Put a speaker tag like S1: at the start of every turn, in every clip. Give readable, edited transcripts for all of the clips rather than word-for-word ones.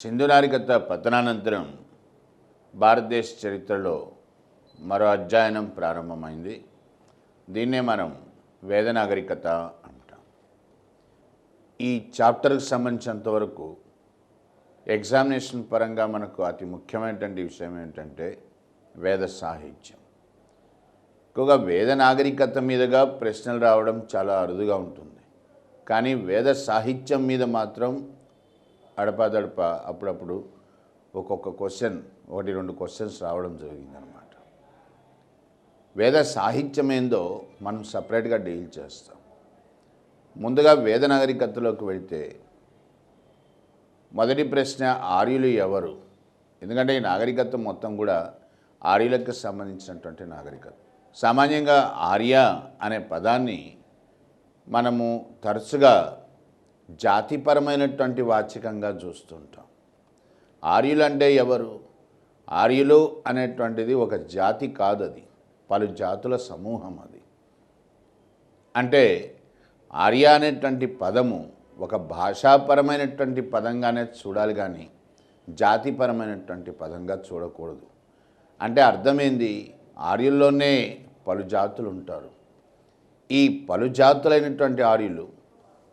S1: సింధు నాగరికత పతనానంతరం భారతదేశ చరిత్రలో మరో అధ్యయనం ప్రారంభమైంది. దీన్నే మనం వేద నాగరికత అంటాం. ఈ చాప్టర్కి సంబంధించినంతవరకు ఎగ్జామినేషన్ పరంగా మనకు అతి ముఖ్యమైనటువంటి విషయం ఏంటంటే వేద సాహిత్యం. ఎక్కువగా వేద నాగరికత మీదుగా ప్రశ్నలు రావడం చాలా అరుదుగా ఉంటుంది. కానీ వేద సాహిత్యం మీద మాత్రం అడపాదడప అప్పుడప్పుడు ఒక్కొక్క క్వశ్చన్, 1-2 క్వశ్చన్స్ రావడం జరిగిందనమాట. వేద సాహిత్యం ఏందో మనం సపరేట్గా డీల్ చేస్తాం. ముందుగా వేద నాగరికతలోకి వెళితే మొదటి ప్రశ్న, ఆర్యులు ఎవరు? ఎందుకంటే ఈ నాగరికత మొత్తం కూడా ఆర్యులకు సంబంధించినటువంటి నాగరికత. సామాన్యంగా ఆర్య అనే పదాన్ని మనము తరచుగా జాతిపరమైనటువంటి వాచకంగా చూస్తుంటాం. ఆర్యులు అంటే ఎవరు? ఆర్యులు అనేటువంటిది ఒక జాతి కాదు, అది పలు జాతుల సమూహం. అది అంటే ఆర్య అనేటువంటి పదము ఒక భాషాపరమైనటువంటి పదంగానే చూడాలి, కానీ జాతిపరమైనటువంటి పదంగా చూడకూడదు. అంటే అర్థమైంది, ఆర్యుల్లోనే పలు జాతులు ఉంటారు. ఈ పలు జాతులైనటువంటి ఆర్యులు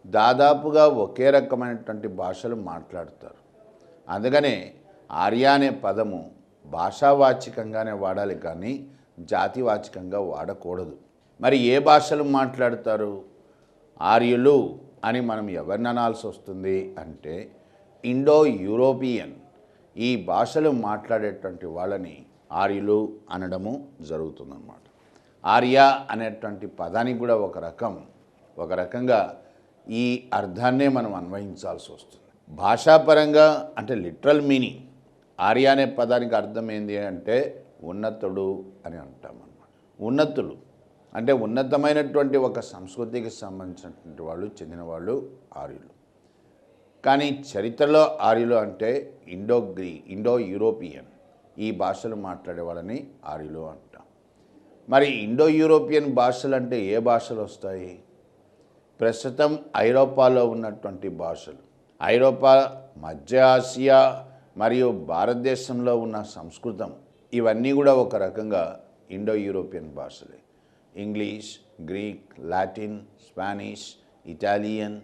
S1: దాదాపుగా ఒకే రకమైనటువంటి భాషలు మాట్లాడతారు. అందుకనే ఆర్య అనే పదము భాషావాచకంగానే వాడాలి, కానీ జాతివాచకంగా వాడకూడదు. మరి ఏ భాషలు మాట్లాడతారు ఆర్యులు అని మనం ఎవరిని అనాల్సి వస్తుంది అంటే ఇండో యూరోపియన్, ఈ భాషలు మాట్లాడేటువంటి వాళ్ళని ఆర్యులు అనడము జరుగుతుందన్నమాట. ఆర్య అనేటువంటి పదానికి కూడా ఒక రకంగా ఈ అర్థాన్నే మనం అన్వయించాల్సి వస్తుంది. భాషాపరంగా అంటే లిటరల్ మీనింగ్ ఆర్య అనే పదానికి అర్థం ఏంటి అంటే ఉన్నతుడు అని అంటామన్నమాట. ఉన్నతులు అంటే ఉన్నతమైనటువంటి ఒక సంస్కృతికి సంబంధించినటువంటి వాళ్ళు, చెందిన వాళ్ళు ఆర్యులు. కానీ చరిత్రలో ఆర్యులు అంటే ఇండో యూరోపియన్, ఈ భాషలు మాట్లాడే వాళ్ళని ఆర్యులు అంటాం. మరి ఇండో యూరోపియన్ భాషలు అంటే ఏ భాషలు వస్తాయి? ప్రస్తుతం ఐరోపాలో ఉన్నటువంటి భాషలు, ఐరోపా, మధ్య ఆసియా మరియు భారతదేశంలో ఉన్న సంస్కృతం, ఇవన్నీ కూడా ఒక రకంగా ఇండో యూరోపియన్ భాషలే. English, Greek, Latin, Spanish, Italian,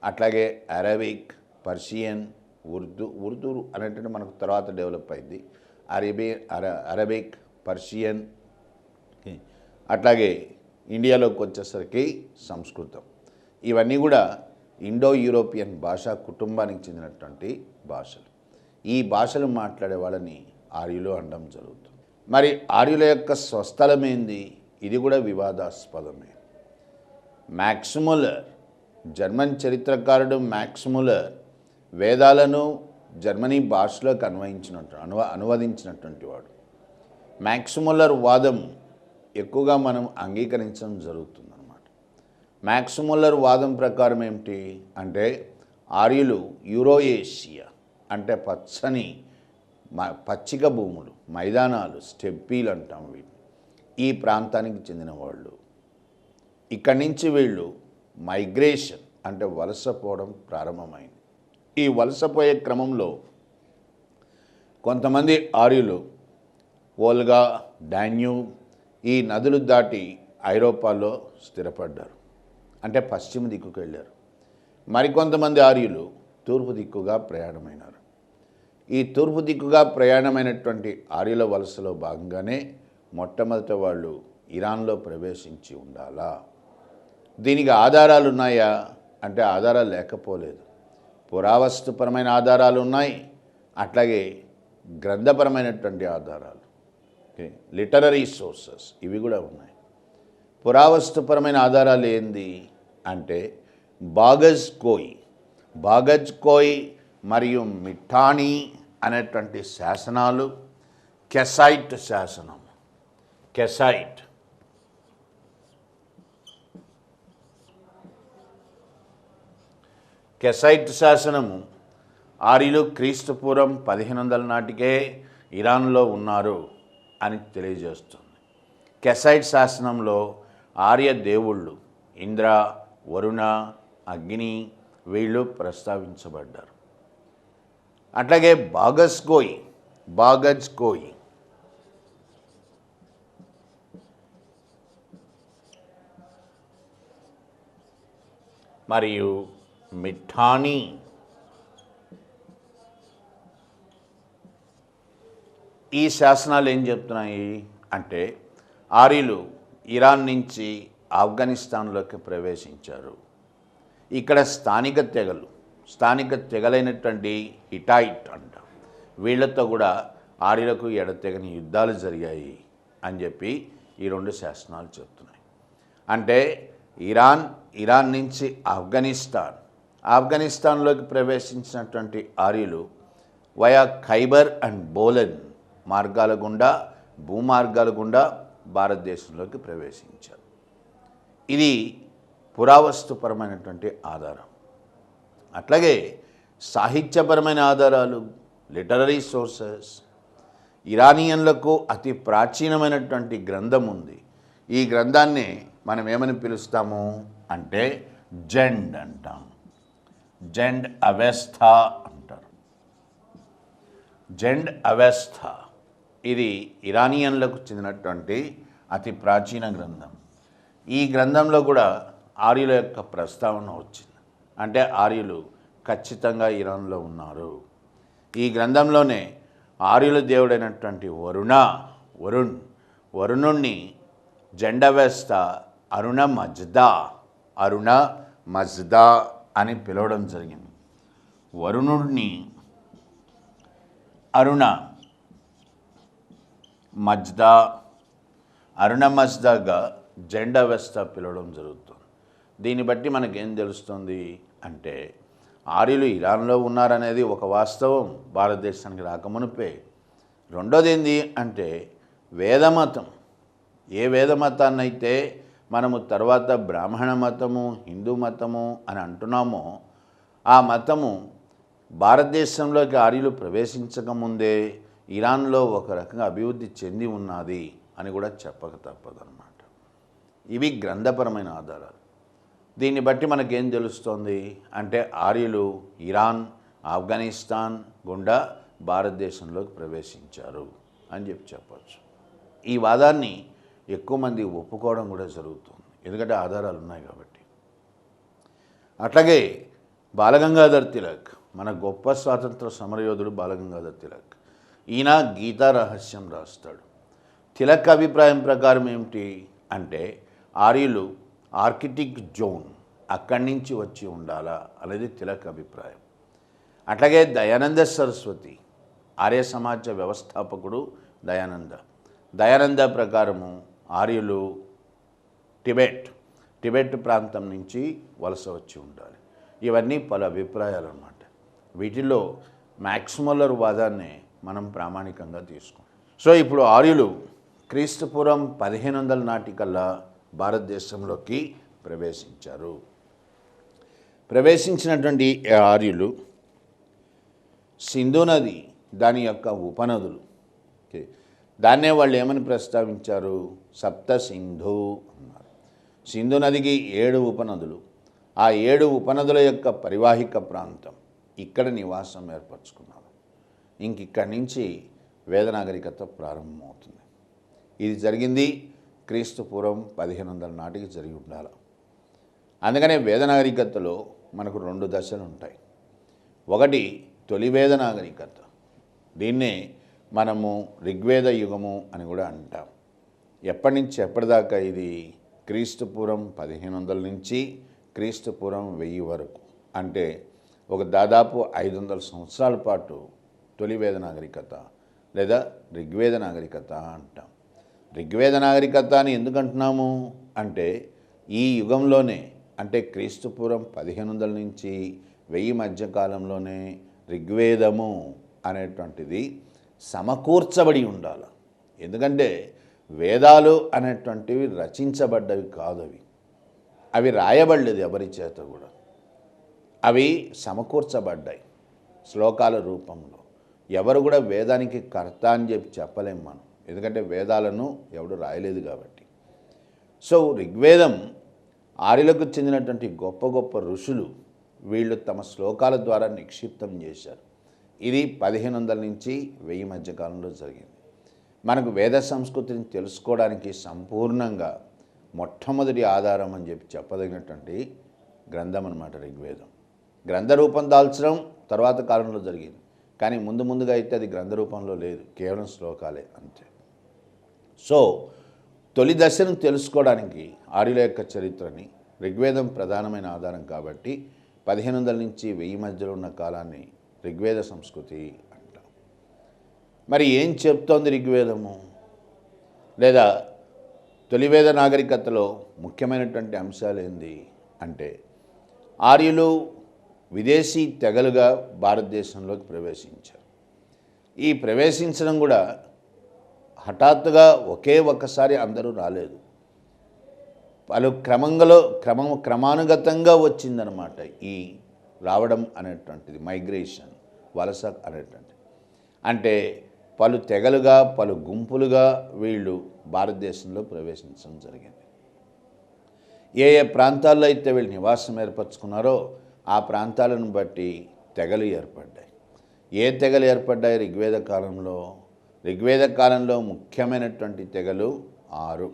S1: అట్లాగే అరబిక్, పర్షియన్, ఉర్దూ అనేటువంటి మనకు తర్వాత డెవలప్ అయింది. అరబిక్, పర్షియన్, అట్లాగే ఇండియాలోకి వచ్చేసరికి సంస్కృతం, ఇవన్నీ కూడా ఇండో యూరోపియన్ భాషా కుటుంబానికి చెందినటువంటి భాషలు. ఈ భాషలు మాట్లాడే వాళ్ళని ఆర్యులు అనడం జరుగుతుంది. మరి ఆర్యుల యొక్క స్వస్థలం ఏంది? ఇది కూడా వివాదాస్పదమే. మ్యాక్స్ ముల్లర్, జర్మన్ చరిత్రకారుడు మ్యాక్స్ ముల్లర్ వేదాలను జర్మనీ భాషలోకి అనువదించినటువంటి వాడు. మ్యాక్స్ ముల్లర్ వాదం ఎక్కువగా మనం అంగీకరించడం జరుగుతుందన్నమాట. మ్యాక్స్ ముల్లర్ వాదం ప్రకారం ఏమిటి అంటే ఆర్యులు యూరోయేషియా అంటే పచ్చిక భూములు, మైదానాలు, స్టెప్పీలు అంటాం వీటిని, ఈ ప్రాంతానికి చెందిన వాళ్ళు. ఇక్కడి నుంచి వీళ్ళు మైగ్రేషన్ అంటే వలసపోవడం ప్రారంభమైంది. ఈ వలసపోయే క్రమంలో కొంతమంది ఆర్యులు వోల్గా, డాన్యూబ్, ఈ నదులు దాటి ఐరోపాలో స్థిరపడ్డారు, అంటే పశ్చిమ దిక్కుకు వెళ్ళారు. మరికొంతమంది ఆర్యులు తూర్పు దిక్కుగా ప్రయాణమైనారు. ఈ తూర్పు దిక్కుగా ప్రయాణమైనటువంటి ఆర్యుల వలసలో భాగంగానే మొట్టమొదట వాళ్ళు ఇరాన్లో ప్రవేశించి ఉండాలా? దీనికి ఆధారాలు ఉన్నాయా అంటే ఆధారాలు లేకపోలేదు. పురావస్తుపరమైన ఆధారాలు ఉన్నాయి, అట్లాగే గ్రంథపరమైనటువంటి ఆధారాలు, లిటరరీ సోర్సెస్, ఇవి కూడా ఉన్నాయి. పురావస్తుపరమైన ఆధారాలు ఏంది అంటే బాగజ్ కోయ్ మరియు మిఠానీ అనేటువంటి శాసనాలు, కెసైట్ శాసనం, కెసైట్ శాసనము ఆర్యులు క్రీస్తుపూర్వం 1500 నాటికే ఇరాన్లో ఉన్నారు అని తెలియజేస్తుంది. కెసైట్ శాసనంలో ఆర్య దేవుళ్ళు ఇంద్ర, వరుణ, అగ్ని వీళ్ళు ప్రస్తావించబడ్డారు. అట్లాగే బాగజ్కోయి మరియు మిఠానీ ఈ శాసనాలు ఏం చెప్తున్నాయి అంటే ఆర్యులు ఇరాన్ నుంచి ఆఫ్ఘనిస్తాన్లోకి ప్రవేశించారు. ఇక్కడ స్థానిక తెగలైనటువంటి హిటైట్ అంట, వీళ్ళతో కూడా ఆర్యులకు ఎడతెగని యుద్ధాలు జరిగాయి అని చెప్పి ఈ రెండు శాసనాలు చెప్తున్నాయి. అంటే ఇరాన్ నుంచి ఆఫ్ఘనిస్తాన్లోకి ప్రవేశించినటువంటి ఆర్యులు వయా ఖైబర్ అండ్ బోలెన్ భూమార్గాల గుండా భారతదేశంలోకి ప్రవేశించారు. ఇది పురావస్తుపరమైనటువంటి ఆధారం. అట్లాగే సాహిత్యపరమైన ఆధారాలు, లిటరరీ సోర్సెస్. ఇరానియన్లకు అతి ప్రాచీనమైనటువంటి గ్రంథం ఉంది. ఈ గ్రంథాన్ని మనం ఏమని పిలుస్తాము అంటే జెండ్ అంటాం. జెండ్ అవెస్థా అంటారు. జెండ్ అవెస్థా ఇది ఇరానియన్లకు చెందినటువంటి అతి ప్రాచీన గ్రంథం. ఈ గ్రంథంలో కూడా ఆర్యుల యొక్క ప్రస్తావన వచ్చింది. అంటే ఆర్యులు ఖచ్చితంగా ఇరాన్లో ఉన్నారు. ఈ గ్రంథంలోనే ఆర్యుల దేవుడైనటువంటి వరుణుణ్ణి జెండవెస్త అరుణ మజ్దా అని పిలవడం జరిగింది. వరుణుడిని అరుణ మజ్దాగా జెండవెస్త పిలవడం జరుగుతుంది. దీన్ని బట్టి మనకేం తెలుస్తుంది అంటే ఆర్యులు ఇరాన్లో ఉన్నారనేది ఒక వాస్తవం భారతదేశానికి రాకమునిపే. రెండోది ఏంది అంటే వేదమతం. ఏ వేదమతాన్నైతే మనము తర్వాత బ్రాహ్మణ మతము, హిందూ మతము అని అంటున్నామో ఆ మతము భారతదేశంలోకి ఆర్యులు ప్రవేశించకముందే ఇరాన్లో ఒక రకంగా అభివృద్ధి చెంది ఉన్నది అని కూడా చెప్పక తప్పదన్నమాట. ఇవి గ్రంథపరమైన ఆధారాలు. దీన్ని బట్టి మనకేం తెలుస్తోంది అంటే ఆర్యులు ఇరాన్, ఆఫ్ఘనిస్తాన్ గుండా భారతదేశంలోకి ప్రవేశించారు అని చెప్పచ్చు. ఈ వాదాన్ని ఎక్కువ మంది ఒప్పుకోవడం కూడా జరుగుతుంది, ఎందుకంటే ఆధారాలు ఉన్నాయి కాబట్టి. అట్లాగే బాలగంగాధర్ తిలక్, మన గొప్ప స్వాతంత్ర సమరయోధుడు బాలగంగాధర్ తిలక్, ఈయన గీతా రహస్యం రాస్తాడు. తిలక్ అభిప్రాయం ప్రకారం ఏమిటి అంటే ఆర్యులు ఆర్కిటిక్ జోన్ అక్కడి నుంచి వచ్చి ఉండాలా అనేది తిలక్ అభిప్రాయం. అట్లాగే దయానంద సరస్వతి, ఆర్య సమాజ వ్యవస్థాపకుడు దయానంద ప్రకారము ఆర్యులు టిబెట్ ప్రాంతం నుంచి వలస వచ్చి ఉండాలి. ఇవన్నీ పలు అభిప్రాయాలు అన్నమాట. వీటిల్లో మ్యాక్స్మల్లర్ వాదాన్ని మనం ప్రామాణికంగా తీసుకుంటాం. సో ఇప్పుడు ఆర్యులు క్రీస్తుపూర్వం 1500 నాటికల్లా భారతదేశంలోకి ప్రవేశించారు. ప్రవేశించినటువంటి ఆర్యులు సింధు నది, దాని యొక్క ఉపనదులు, దాన్నే వాళ్ళు ఏమని ప్రస్తావించారు, సప్త సింధు అన్నారు. సింధు నదికి 7 ఉపనదులు. ఆ 7 ఉపనదుల యొక్క పరివాహిక ప్రాంతం ఇక్కడ నివాసం ఏర్పరచుకున్నారు. ఇక్కడి నుంచి వేద నాగరికత ప్రారంభమవుతుంది. ఇది జరిగింది క్రీస్తుపూర్వం 1500 నాటికి జరిగి ఉండాలి. అందుకనే వేద నాగరికతలో మనకు 2 దశలు ఉంటాయి. ఒకటి తొలి వేద నాగరికత, దీన్నే మనము ఋగ్వేద యుగము అని కూడా అంటాం. ఎప్పటి నుంచి ఎప్పటిదాకా ఇది క్రీస్తుపూర్వం 1500 నుంచి క్రీస్తుపూర్వం 1000 వరకు, అంటే ఒక దాదాపు 500 సంవత్సరాల పాటు తొలి వేద నాగరికత లేదా ఋగ్వేద నాగరికత అంటాం. ఋగ్వేద నాగరికత అని ఎందుకు అంటున్నాము అంటే ఈ యుగంలోనే, అంటే క్రీస్తుపూర్వం 1500 నుంచి 1000 మధ్యకాలంలోనే ఋగ్వేదము అనేటువంటిది సమకూర్చబడి ఉండాలి. ఎందుకంటే వేదాలు అనేటువంటివి రచించబడ్డవి కాదు, అవి రాయబడలేదు ఎవరి చేత కూడా, అవి సమకూర్చబడ్డాయి శ్లోకాల రూపంలో. ఎవరు కూడా వేదానికి కర్త అని చెప్పలేం మనం, ఎందుకంటే వేదాలను ఎవడు రాయలేదు కాబట్టి. సో ఋగ్వేదం ఆర్యులకు చెందినటువంటి గొప్ప గొప్ప ఋషులు వీళ్ళు తమ శ్లోకాల ద్వారా నిక్షిప్తం చేశారు. ఇది 1500 నుంచి 1000 మధ్య కాలంలో జరిగింది. మనకు వేద సంస్కృతిని తెలుసుకోవడానికి సంపూర్ణంగా మొట్టమొదటి ఆధారం అని చెప్పదగినటువంటి గ్రంథం అన్నమాట ఋగ్వేదం. గ్రంథ రూపం దాల్చడం తర్వాత కాలంలో జరిగింది, కానీ ముందుగా అయితే అది గ్రంథ రూపంలో లేదు, కేవలం శ్లోకాలే అంతే. సో తొలి దశను తెలుసుకోవడానికి ఆర్యుల యొక్క చరిత్రని ఋగ్వేదం ప్రధానమైన ఆధారం కాబట్టి 1500 నుంచి 1000 మధ్యలో ఉన్న కాలాన్ని ఋగ్వేద సంస్కృతి అంటాం. మరి ఏం చెప్తోంది ఋగ్వేదము? లేదా తొలివేద నాగరికతలో ముఖ్యమైనటువంటి అంశాలు ఏంది అంటే, ఆర్యులు విదేశీ తెగలుగా భారతదేశంలోకి ప్రవేశించారు. ఈ ప్రవేశించడం కూడా హఠాత్తుగా ఒకే ఒక్కసారి అందరూ రాలేదు, పలు క్రమానుగతంగా వచ్చిందనమాట ఈ రావడం అనేటువంటిది, మైగ్రేషన్, వలస అనేటువంటిది. అంటే పలు తెగలుగా, పలు గుంపులుగా వీళ్ళు భారతదేశంలో ప్రవేశించడం జరిగింది. ఏ ప్రాంతాల్లో అయితే వీళ్ళు నివాసం ఏర్పరచుకున్నారో ఆ ప్రాంతాలను బట్టి తెగలు ఏర్పడ్డాయి. ఏ తెగలు ఏర్పడ్డాయి ఋగ్వేద కాలంలో? ఋగ్వేద కాలంలో ముఖ్యమైనటువంటి తెగలు 6.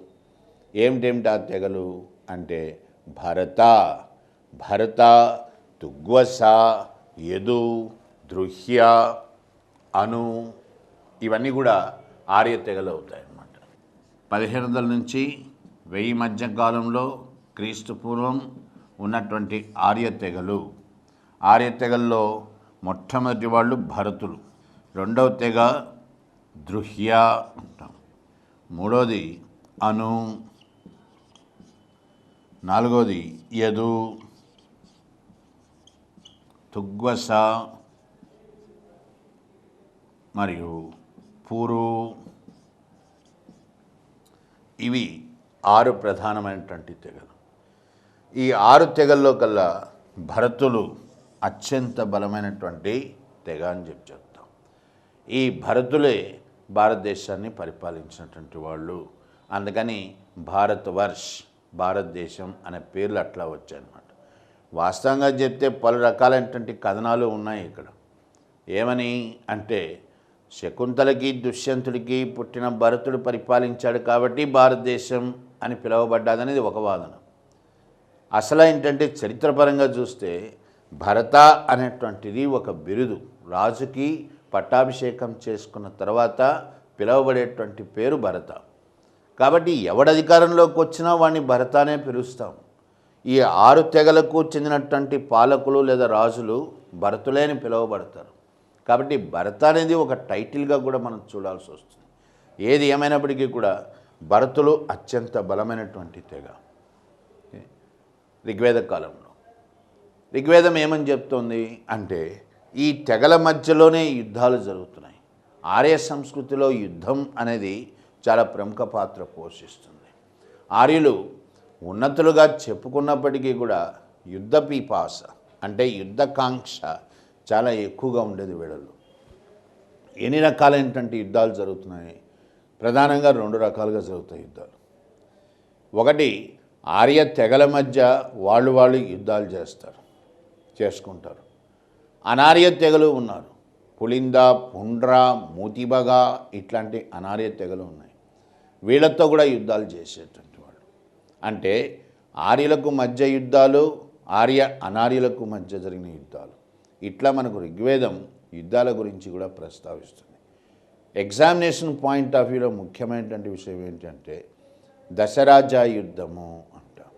S1: ఏమిటేమిటి ఆ తెగలు అంటే భరత, తుగ్వస, యదు, దృహ్య, అను, ఇవన్నీ కూడా ఆర్య తెగలు అవుతాయి అన్నమాట. 1500 నుంచి 1000 మధ్య కాలంలో క్రీస్తు పూర్వం ఉన్నటువంటి ఆర్య తెగల్లో మొట్టమొదటి వాళ్ళు భరతులు, రెండవ తెగ దృహ్య అంటాం, మూడవది అను, నాలుగవది యదు, తుగ్వస మరియు పూరు. ఇవి 6 ప్రధానమైనటువంటి తెగలు. ఈ 6 తెగల్లో కల్లా భరతులు అత్యంత బలమైనటువంటి తెగ అని చెప్తాం. ఈ భరతులే భారతదేశాన్ని పరిపాలించినటువంటి వాళ్ళు. అందుకని భారతదేశం అనే పేర్లు అట్లా వచ్చాయన్నమాట. వాస్తవంగా చెప్తే పలు రకాలైనటువంటి కథనాలు ఉన్నాయి ఇక్కడ. ఏమని అంటే, శకుంతలకి దుష్యంతుడికి పుట్టిన భరతుడు పరిపాలించాడు కాబట్టి భారతదేశం అని పిలువబడ్డాదనేది ఒక వాదన. అసలు ఏంటంటే చరిత్రపరంగా చూస్తే భరత అనేటువంటిది ఒక బిరుదు. రాజుకి పట్టాభిషేకం చేసుకున్న తర్వాత పిలువబడేటువంటి పేరు భరత. కాబట్టి ఎవడు అధికారంలోకి వచ్చినా వాడిని భరతానే పిలుస్తాం. ఈ 6 తెగలకు చెందినటువంటి పాలకులు లేదా రాజులు భరతులే అని పిలువబడతారు. కాబట్టి భరత అనేది ఒక టైటిల్గా కూడా మనం చూడాల్సి వస్తుంది. ఏది ఏమైనప్పటికీ కూడా భరతులు అత్యంత బలమైనటువంటి తెగ ఋగ్వేద కాలంలో. ఋగ్వేదం ఏమని చెప్తోంది అంటే, ఈ తెగల మధ్యలోనే యుద్ధాలు జరుగుతున్నాయి. ఆర్య సంస్కృతిలో యుద్ధం అనేది చాలా ప్రముఖ పాత్ర పోషిస్తుంది. ఆర్యులు ఉన్నతులుగా చెప్పుకున్నప్పటికీ కూడా యుద్ధ పీపాస అంటే యుద్ధకాంక్ష చాలా ఎక్కువగా ఉండేది వీళ్ళలో. ఎన్ని రకాలైనటువంటి యుద్ధాలు జరుగుతున్నాయి? ప్రధానంగా 2 రకాలుగా జరుగుతాయి యుద్ధాలు. ఒకటి, ఆర్య తెగల మధ్య వాళ్ళు యుద్ధాలు చేసుకుంటారు. అనార్య తెగలు ఉన్నారు. పులింద, పుండ్ర, మూతిబగ ఇట్లాంటి అనార్య తెగలు ఉన్నాయి. వీళ్ళతో కూడా యుద్ధాలు చేసేటువంటి వాళ్ళు. అంటే ఆర్యులకు మధ్య యుద్ధాలు, అనార్యులకు మధ్య జరిగిన యుద్ధాలు. ఇట్లా మనకు ఋగ్వేదం యుద్ధాల గురించి కూడా ప్రస్తావిస్తుంది. ఎగ్జామినేషన్ పాయింట్ ఆఫ్ వ్యూలో ముఖ్యమైనటువంటి విషయం ఏంటంటే దశరాజా యుద్ధము అంటాం.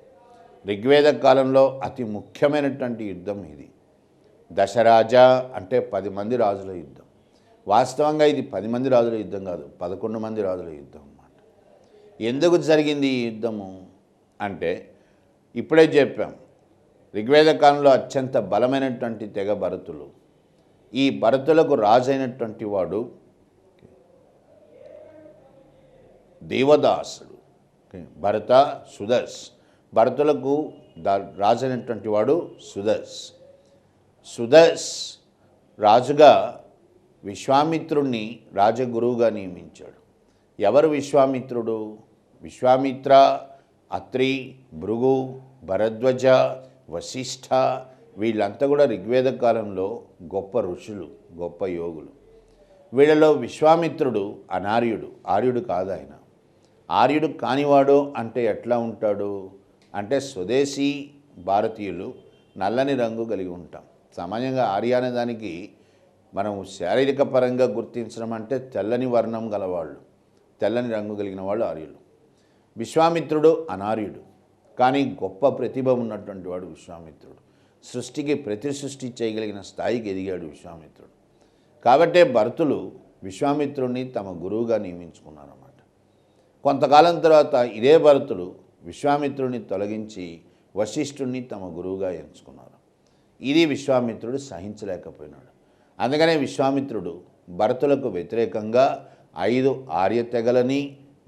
S1: ఋగ్వేద కాలంలో అతి ముఖ్యమైనటువంటి యుద్ధం ఇది. దశరాజా అంటే 10 మంది రాజుల యుద్ధం. వాస్తవంగా ఇది 10 మంది రాజుల యుద్ధం కాదు, 11 మంది రాజుల యుద్ధం అన్నమాట. ఎందుకు జరిగింది ఈ యుద్ధము అంటే, ఇప్పుడే చెప్పాం, ఋగ్వేద కాలంలో అత్యంత బలమైనటువంటి తెగ భరతులు. ఈ భరతులకు రాజైనటువంటి వాడు దేవదాసుడు. భరత సుదస్. భరతులకు రాజైనటువంటి వాడు సుదస్ రాజుగా విశ్వామిత్రుణ్ణి రాజగురువుగా నియమించాడు. ఎవరు విశ్వామిత్రుడు? విశ్వామిత్ర, అత్రి, భృగు, భరద్వజ, వశిష్ఠ వీళ్ళంతా కూడా ఋగ్వేద కాలంలో గొప్ప ఋషులు, గొప్ప యోగులు. వీళ్ళలో విశ్వామిత్రుడు అనార్యుడు, ఆర్యుడు కాదు ఆయన. ఆర్యుడు కానివాడు అంటే ఎట్లా ఉంటాడు అంటే స్వదేశీ భారతీయులు నల్లని రంగు కలిగి ఉంటాం. సామాన్యంగా ఆర్య అనే దానికి మనం శారీరక పరంగా గుర్తించడం అంటే తెల్లని వర్ణం గలవాళ్ళు, తెల్లని రంగు కలిగిన వాళ్ళు ఆర్యులు. విశ్వామిత్రుడు అనార్యుడు, కానీ గొప్ప ప్రతిభ ఉన్నటువంటి వాడు విశ్వామిత్రుడు. సృష్టికి ప్రతి సృష్టి చేయగలిగిన స్థాయికి ఎదిగాడు విశ్వామిత్రుడు. కాబట్టే భరతులు విశ్వామిత్రుడిని తమ గురువుగా నియమించుకున్నారన్నమాట. కొంతకాలం తర్వాత ఇదే భరతుడు విశ్వామిత్రుడిని తొలగించి వశిష్ఠుడిని తమ గురువుగా ఎంచుకున్నారు. ఇది విశ్వామిత్రుడు సహించలేకపోయినాడు. అందుకనే విశ్వామిత్రుడు భరతులకు వ్యతిరేకంగా 5 ఆర్య తెగలని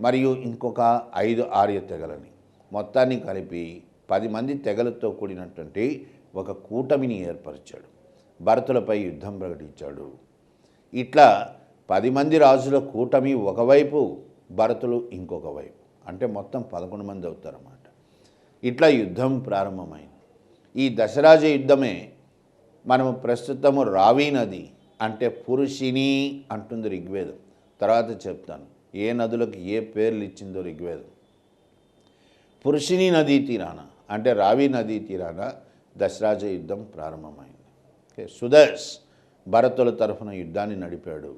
S1: మరియు ఇంకొక 5 ఆర్య తెగలని మొత్తాన్ని కలిపి 10 మంది తెగలతో కూడినటువంటి ఒక కూటమిని ఏర్పరిచాడు. భరతులపై యుద్ధం ప్రకటించాడు. ఇట్లా 10 మంది రాజుల కూటమి ఒకవైపు, భరతులు ఇంకొక వైపు, అంటే మొత్తం 11 మంది అవుతారన్నమాట. ఇట్లా యుద్ధం ప్రారంభమైంది. ఈ దశరాజ యుద్ధమే మనము ప్రస్తుతము రావి నది అంటే పురుషిని అంటుంది ఋగ్వేదం. తర్వాత చెప్తాను ఏ నదులకు ఏ పేర్లు ఇచ్చిందో ఋగ్వేదం. పురుషిని నదీ తీరాన అంటే రావి నదీ తీరాన దశరాజ యుద్ధం ప్రారంభమైంది. సుదర్శ్ భరతుల తరఫున యుద్ధాన్ని నడిపాడు.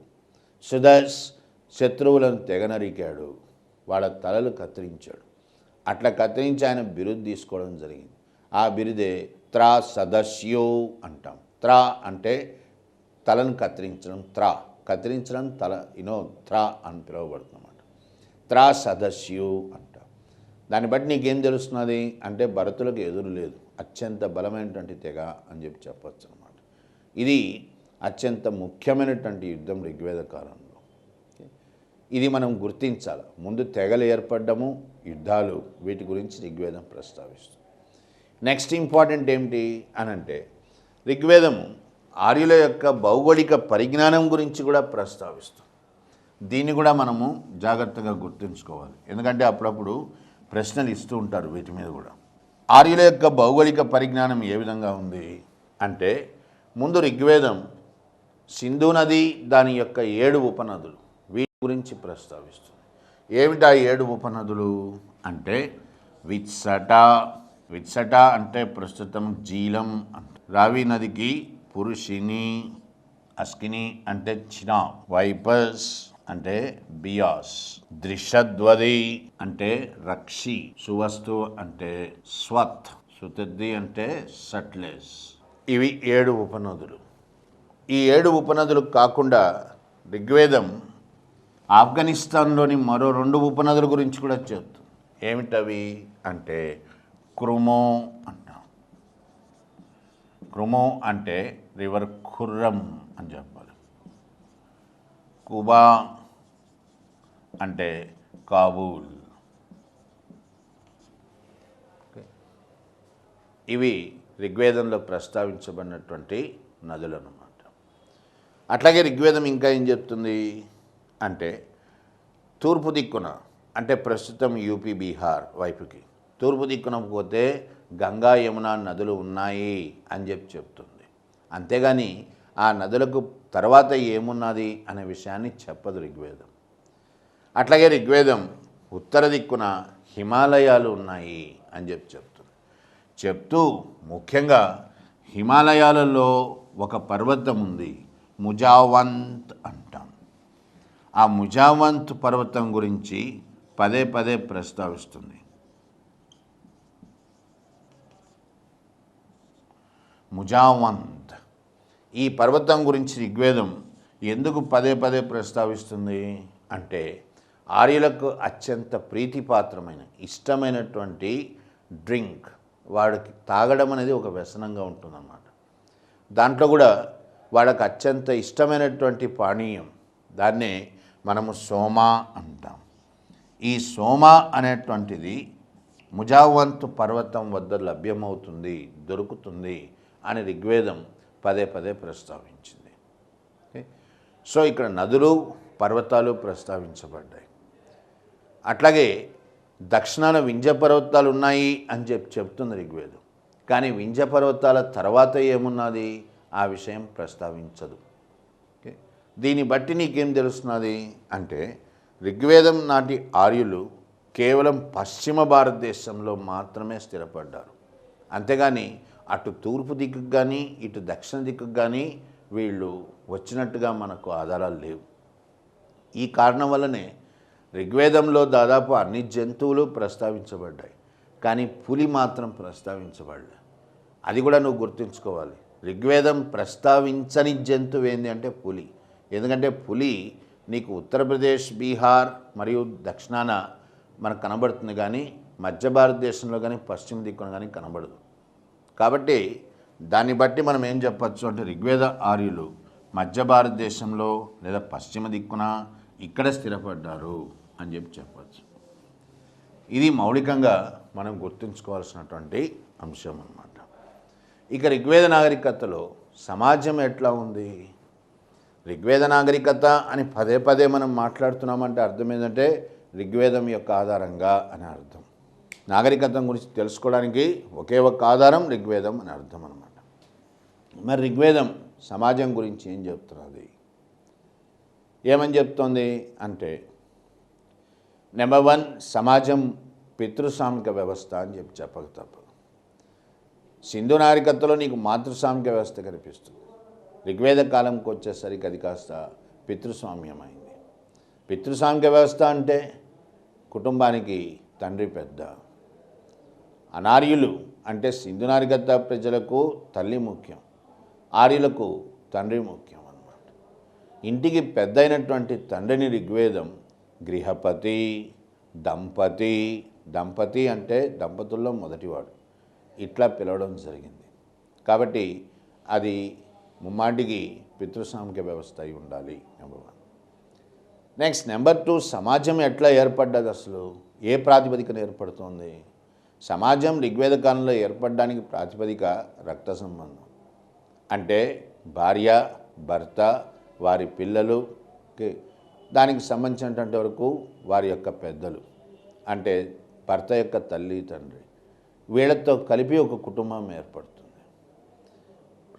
S1: సుదర్శ్ శత్రువులను తెగనరికాడు, వాళ్ళ తలలు కత్తిరించాడు. అట్లా కత్తిరించి ఆయన బిరుదు తీసుకోవడం జరిగింది. ఆ బిరుదే త్రా సదస్యో అంటాం. త్రా అంటే తలను కత్తిరించడం, కత్తిరించడం తల త్రా అని పిలువబడుతుందన్నమాట. త్రా సదస్యు అంటాం. దాన్ని బట్టి నీకేం తెలుస్తున్నది అంటే భరతులకు ఎదురు లేదు, అత్యంత బలమైనటువంటి తెగ అని చెప్పచ్చు అన్నమాట. ఇది అత్యంత ముఖ్యమైనటువంటి యుద్ధం ఋగ్వేద కాలంలో. ఇది మనం గుర్తించాలి. ముందు తెగలు ఏర్పడ్డము, యుద్ధాలు, వీటి గురించి ఋగ్వేదం ప్రస్తావిస్తుంది. నెక్స్ట్ ఇంపార్టెంట్ ఏమిటి అనంటే ఋగ్వేదము ఆర్యుల యొక్క భౌగోళిక పరిజ్ఞానం గురించి కూడా ప్రస్తావిస్తుంది. దీన్ని కూడా మనము జాగ్రత్తగా గుర్తుంచుకోవాలి, ఎందుకంటే అప్పుడప్పుడు ప్రశ్నలు ఇస్తూ ఉంటారు వీటి మీద కూడా. ఆర్యుల యొక్క భౌగోళిక పరిజ్ఞానం ఏ విధంగా ఉంది అంటే ముందు ఋగ్వేదం సింధు నది, దాని యొక్క 7 ఉపనదులు, వీటి గురించి ప్రస్తావిస్తుంది. ఏమిటా 7 ఉపనదులు అంటే విత్సట అంటే ప్రస్తుతం జీలం అంటే, రావి నదికి పురుషిని, అస్కిని అంటే చినా, వైపస్ అంటే బియాస్, దృషద్వది అంటే రక్షి, సువస్తు అంటే స్వత్, సుతద్ది అంటే సట్లెస్. ఇవి 7 ఉపనదులు. ఈ 7 ఉపనదులు కాకుండా ఋగ్వేదం ఆఫ్ఘనిస్తాన్లోని మరో 2 ఉపనదుల గురించి కూడా చెప్తుంది. ఏమిటవి అంటే క్రుమో అంటాం. క్రుమో అంటే రివర్ ఖుర్రం అని చెప్పాలి. కుబా అంటే కాబూల్. ఇవి ఋగ్వేదంలో ప్రస్తావించబడినటువంటి నదులు అన్నమాట. అట్లాగే ఋగ్వేదం ఇంకా ఏం చెప్తుంది అంటే తూర్పు దిక్కున అంటే ప్రస్తుతం యూపీ, బీహార్ వైపుకి తూర్పు దిక్కున పోతే గంగా, యమున నదులు ఉన్నాయి అని చెప్తుంది. అంతేగాని ఆ నదులకు తర్వాత ఏమున్నది అనే విషయాన్ని చెప్పదు ఋగ్వేదం. అట్లాగే ఋగ్వేదం ఉత్తర దిక్కున హిమాలయాలు ఉన్నాయి అని చెప్తుంది. చెప్తూ ముఖ్యంగా హిమాలయాలలో ఒక పర్వతం ఉంది, ముజావంత్ అంటాం. ఆ ముజావంత్ పర్వతం గురించి పదే ప్రస్తావిస్తుంది. ముజావంత్ ఈ పర్వతం గురించి ఋగ్వేదం ఎందుకు పదే ప్రస్తావిస్తుంది అంటే ఆర్యులకు అత్యంత ప్రీతిపాత్రమైన, ఇష్టమైనటువంటి డ్రింక్, వాడికి తాగడం అనేది ఒక వ్యసనంగా ఉంటుందన్నమాట. దాంట్లో కూడా వాళ్ళకి అత్యంత ఇష్టమైనటువంటి పానీయం, దాన్నే మనము సోమా అంటాం. ఈ సోమా అనేటువంటిది ముజావంత్ పర్వతం వద్ద లభ్యమవుతుంది, దొరుకుతుంది అని ఋగ్వేదం పదే ప్రస్తావించింది. సో ఇక్కడ నదులు, పర్వతాలు ప్రస్తావించబడ్డాయి. అట్లాగే దక్షిణాన వింధ్య పర్వతాలు ఉన్నాయి అని చెప్తుంది ఋగ్వేదం. కానీ వింధ్య పర్వతాల తర్వాత ఏమున్నది ఆ విషయం ప్రస్తావించదు. ఓకే, దీన్ని బట్టి నీకేం తెలుస్తున్నది అంటే ఋగ్వేదం నాటి ఆర్యులు కేవలం పశ్చిమ భారతదేశంలో మాత్రమే స్థిరపడ్డారు. అంతేగాని అటు తూర్పు దిక్కుకు కానీ ఇటు దక్షిణ దిక్కుకు కానీ వీళ్ళు వచ్చినట్టుగా మనకు ఆధారాలు లేవు. ఈ కారణం వల్లనే ఋగ్వేదంలో దాదాపు అన్ని జంతువులు ప్రస్తావించబడ్డాయి, కానీ పులి మాత్రం ప్రస్తావించబడలే. అది కూడా నువ్వు గుర్తుంచుకోవాలి. ఋగ్వేదం ప్రస్తావించని జంతువు ఏంది అంటే పులి. ఎందుకంటే పులి నీకు ఉత్తరప్రదేశ్, బీహార్ మరియు దక్షిణాన మనకు కనబడుతుంది, కానీ మధ్య భారతదేశంలో కానీ పశ్చిమ దిక్కున కానీ కనబడదు. కాబట్టి దాన్ని బట్టి మనం ఏం చెప్పచ్చు అంటే ఋగ్వేద ఆర్యులు మధ్య భారతదేశంలో లేదా పశ్చిమ దిక్కున ఇక్కడ స్థిరపడ్డారు అని చెప్పచ్చు. ఇది మౌలికంగా మనం గుర్తుంచుకోవాల్సినటువంటి అంశం అన్నమాట. ఇక ఋగ్వేద నాగరికతలో సమాజం ఎట్లా ఉంది? ఋగ్వేద నాగరికత అని పదే పదే మనం మాట్లాడుతున్నామంటే అర్థం ఏంటంటే ఋగ్వేదం యొక్క ఆధారంగా అని అర్థం. నాగరికత గురించి తెలుసుకోవడానికి ఒకే ఒక్క ఆధారం ఋగ్వేదం అని అర్థం అన్నమాట. మరి ఋగ్వేదం సమాజం గురించి ఏం చెప్తున్నది? ఏమని చెప్తోంది అంటే నెంబర్ 1 సమాజం పితృసాంఘిక వ్యవస్థ అని చెప్పక తప్పదు. సింధు నాగరికతలో నీకు మాతృసాంఘిక వ్యవస్థ కనిపిస్తుంది. ఋగ్వేద కాలంకి వచ్చేసరికి అది కాస్త పితృస్వామ్యమైంది. పితృసాంఘిక వ్యవస్థ అంటే కుటుంబానికి తండ్రి పెద్ద. అనార్యులు అంటే సింధు నాగరికత ప్రజలకు తల్లి ముఖ్యం, ఆర్యులకు తండ్రి ముఖ్యం అన్నమాట. ఇంటికి పెద్ద అయినటువంటి తండ్రిని ఋగ్వేదం గృహపతి, దంపతి, దంపతి అంటే దంపతుల్లో మొదటివాడు, ఇట్లా పిలవడం జరిగింది. కాబట్టి అది ముమ్మాటికి పితృసాంఘిక వ్యవస్థ అయి ఉండాలి. నెంబర్ 1. నెక్స్ట్ నెంబర్ 2 సమాజం ఎట్లా ఏర్పడ్డది? అసలు ఏ ప్రాతిపదికన ఏర్పడుతుంది? సమాజం ఋగ్వేద కాలంలో ఏర్పడడానికి ప్రాతిపదిక రక్త సంబంధం. అంటే భార్య, భర్త, వారి పిల్లలు, దానికి సంబంధించినటువంటి వరకు వారి యొక్క పెద్దలు, అంటే భర్త యొక్క తల్లి, తండ్రి, వీళ్ళతో కలిపి ఒక కుటుంబం ఏర్పడుతుంది.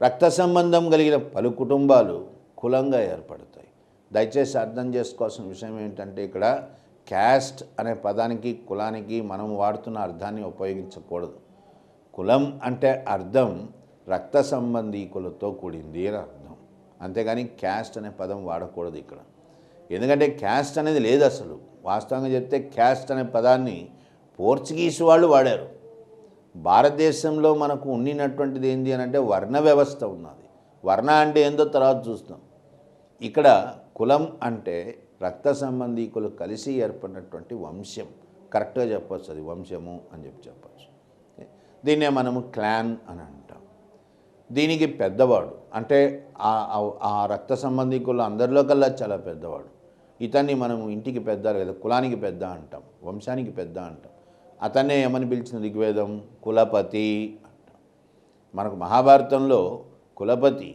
S1: రక్త సంబంధం కలిగిన పలు కుటుంబాలు కులంగా ఏర్పడతాయి. దయచేసి అర్థం చేసుకోవాల్సిన విషయం ఏంటంటే ఇక్కడ క్యాస్ట్ అనే పదానికి కులానికి మనం వాడుతున్న అర్థాన్ని ఉపయోగించకూడదు. కులం అంటే అర్థం రక్త సంబంధీకులతో కూడింది అని అర్థం, అంతేగాని క్యాస్ట్ అనే పదం వాడకూడదు ఇక్కడ. ఎందుకంటే క్యాస్ట్ అనేది లేదు అసలు. వాస్తవంగా చెప్తే క్యాస్ట్ అనే పదాన్ని పోర్చుగీస్ వాళ్ళు వాడారు. భారతదేశంలో మనకు ఉండినటువంటిది ఏంటి అని అంటే వర్ణ వ్యవస్థ ఉన్నది. వర్ణ అంటే ఏందో తర్వాత చూస్తాం. ఇక్కడ కులం అంటే రక్త సంబంధీకులు కలిసి ఏర్పడినటువంటి వంశం, కరెక్ట్గా చెప్పచ్చు, అది వంశము అని చెప్పచ్చు. దీన్నే మనము క్లాన్ అని అంటాం. దీనికి పెద్దవాడు అంటే ఆ రక్త సంబంధీకులు అందరిలో కల్లా చాలా పెద్దవాడు. ఇతన్ని మనము ఇంటికి పెద్ద లేదా కులానికి పెద్ద అంటాం, వంశానికి పెద్ద అంటాం. అతన్నే ఏమని పిలిచిన ఋగ్వేదం? కులపతి అంటాం. మనకు మహాభారతంలో కులపతి,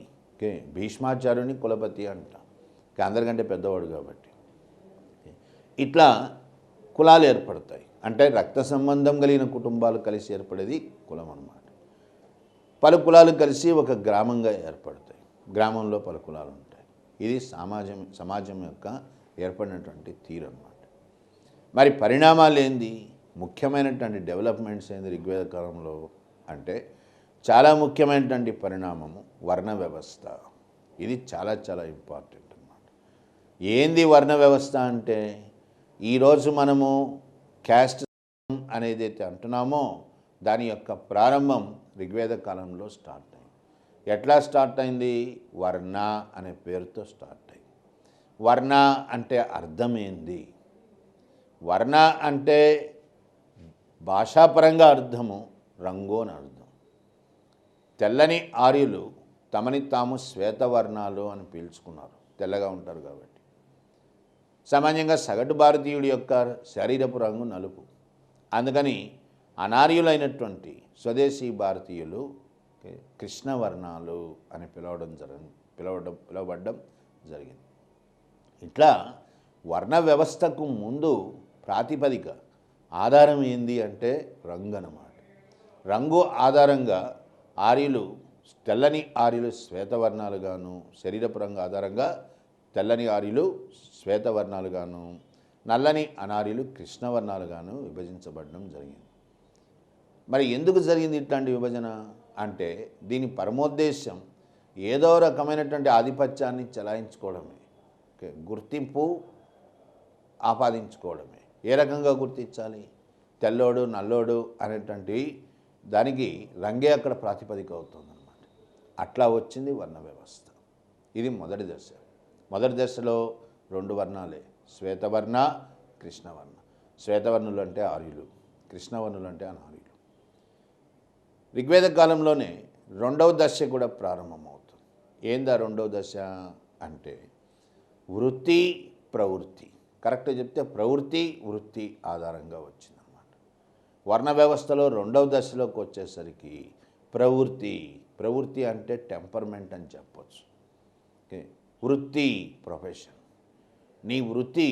S1: భీష్మాచార్యుని కులపతి అంటాం, అందరికంటే పెద్దవాడు కాబట్టి. ఇట్లా కులాలు ఏర్పడతాయి. అంటే రక్త సంబంధం కలిగిన కుటుంబాలు కలిసి ఏర్పడేది కులం అన్నమాట. పలు కులాలు కలిసి ఒక గ్రామంగా ఏర్పడతాయి. గ్రామంలో పలు కులాలు ఉంటాయి. ఇది సమాజం యొక్క ఏర్పడినటువంటి తీరు అన్నమాట. మరి పరిణామాలు ఏంది? ముఖ్యమైనటువంటి డెవలప్మెంట్స్ ఏంది ఋగ్వేద కాలంలో అంటే చాలా ముఖ్యమైనటువంటి పరిణామము వర్ణ వ్యవస్థ. ఇది చాలా చాలా ఇంపార్టెంట్ అన్నమాట. ఏంది వర్ణ వ్యవస్థ అంటే ఈరోజు మనము క్యాస్ట్ అనేది అయితే అంటున్నామో దాని యొక్క ప్రారంభం ఋగ్వేద కాలంలో స్టార్ట్ అయింది. ఎట్లా స్టార్ట్ అయింది? వర్ణ అనే పేరుతో స్టార్ట్ అయింది. వర్ణ అంటే అర్థం ఏంది? వర్ణ అంటే భాషాపరంగా అర్థము రంగు అని అర్థం. తెల్లని ఆర్యులు తమని తాము శ్వేతవర్ణాలు అని పీల్చుకున్నారు, తెల్లగా ఉంటారు కాబట్టి. సామాన్యంగా సగటు భారతీయుడి యొక్క శరీరపు రంగు నలుపు. అందుకని అనార్యులైనటువంటి స్వదేశీ భారతీయులు కృష్ణవర్ణాలు అని పిలవబడ్డం జరిగింది. ఇట్లా వర్ణ వ్యవస్థకు ముందు ప్రాతిపదిక ఆధారం ఏంది అంటే రంగు అన్నమాట. రంగు ఆధారంగా ఆర్యులు తెల్లని ఆర్యులు శ్వేతవర్ణాలుగాను, శరీరపు రంగు ఆధారంగా తెల్లని ఆర్యులు శ్వేతవర్ణాలుగాను, నల్లని అనార్యులు కృష్ణవర్ణాలుగాను విభజించబడడం జరిగింది. మరి ఎందుకు జరిగింది ఇట్లాంటి విభజన అంటే దీని పరమోద్దేశం ఏదో రకమైనటువంటి ఆధిపత్యాన్ని చెలాయించుకోవడమే, గుర్తింపు ఆపాదించుకోవడమే. ఏ రకంగా గుర్తించాలి? తెల్లోడు నల్లోడు అనేటువంటి దానికి రంగే అక్కడ ప్రాతిపదిక అవుతుందన్నమాట. అట్లా వచ్చింది వర్ణ వ్యవస్థ. ఇది మొదటి దశ. మొదటి దశలో 2 వర్ణాలే, శ్వేతవర్ణ, కృష్ణవర్ణ. శ్వేతవర్ణులు అంటే ఆర్యులు, కృష్ణవర్ణులు అంటే అనార్యులు. ఋగ్వేద కాలంలోనే 2వ దశ కూడా ప్రారంభమవుతుంది. ఏందా 2వ దశ అంటే వృత్తి ప్రవృత్తి. కరెక్ట్గా చెప్తే ప్రవృత్తి వృత్తి ఆధారంగా వచ్చిందన్నమాట. వర్ణ వ్యవస్థలో 2వ దశలోకి వచ్చేసరికి ప్రవృత్తి అంటే టెంపర్మెంట్ అని చెప్పచ్చు. ఓకే, వృత్తి ప్రొఫెషన్. నీ వృత్తి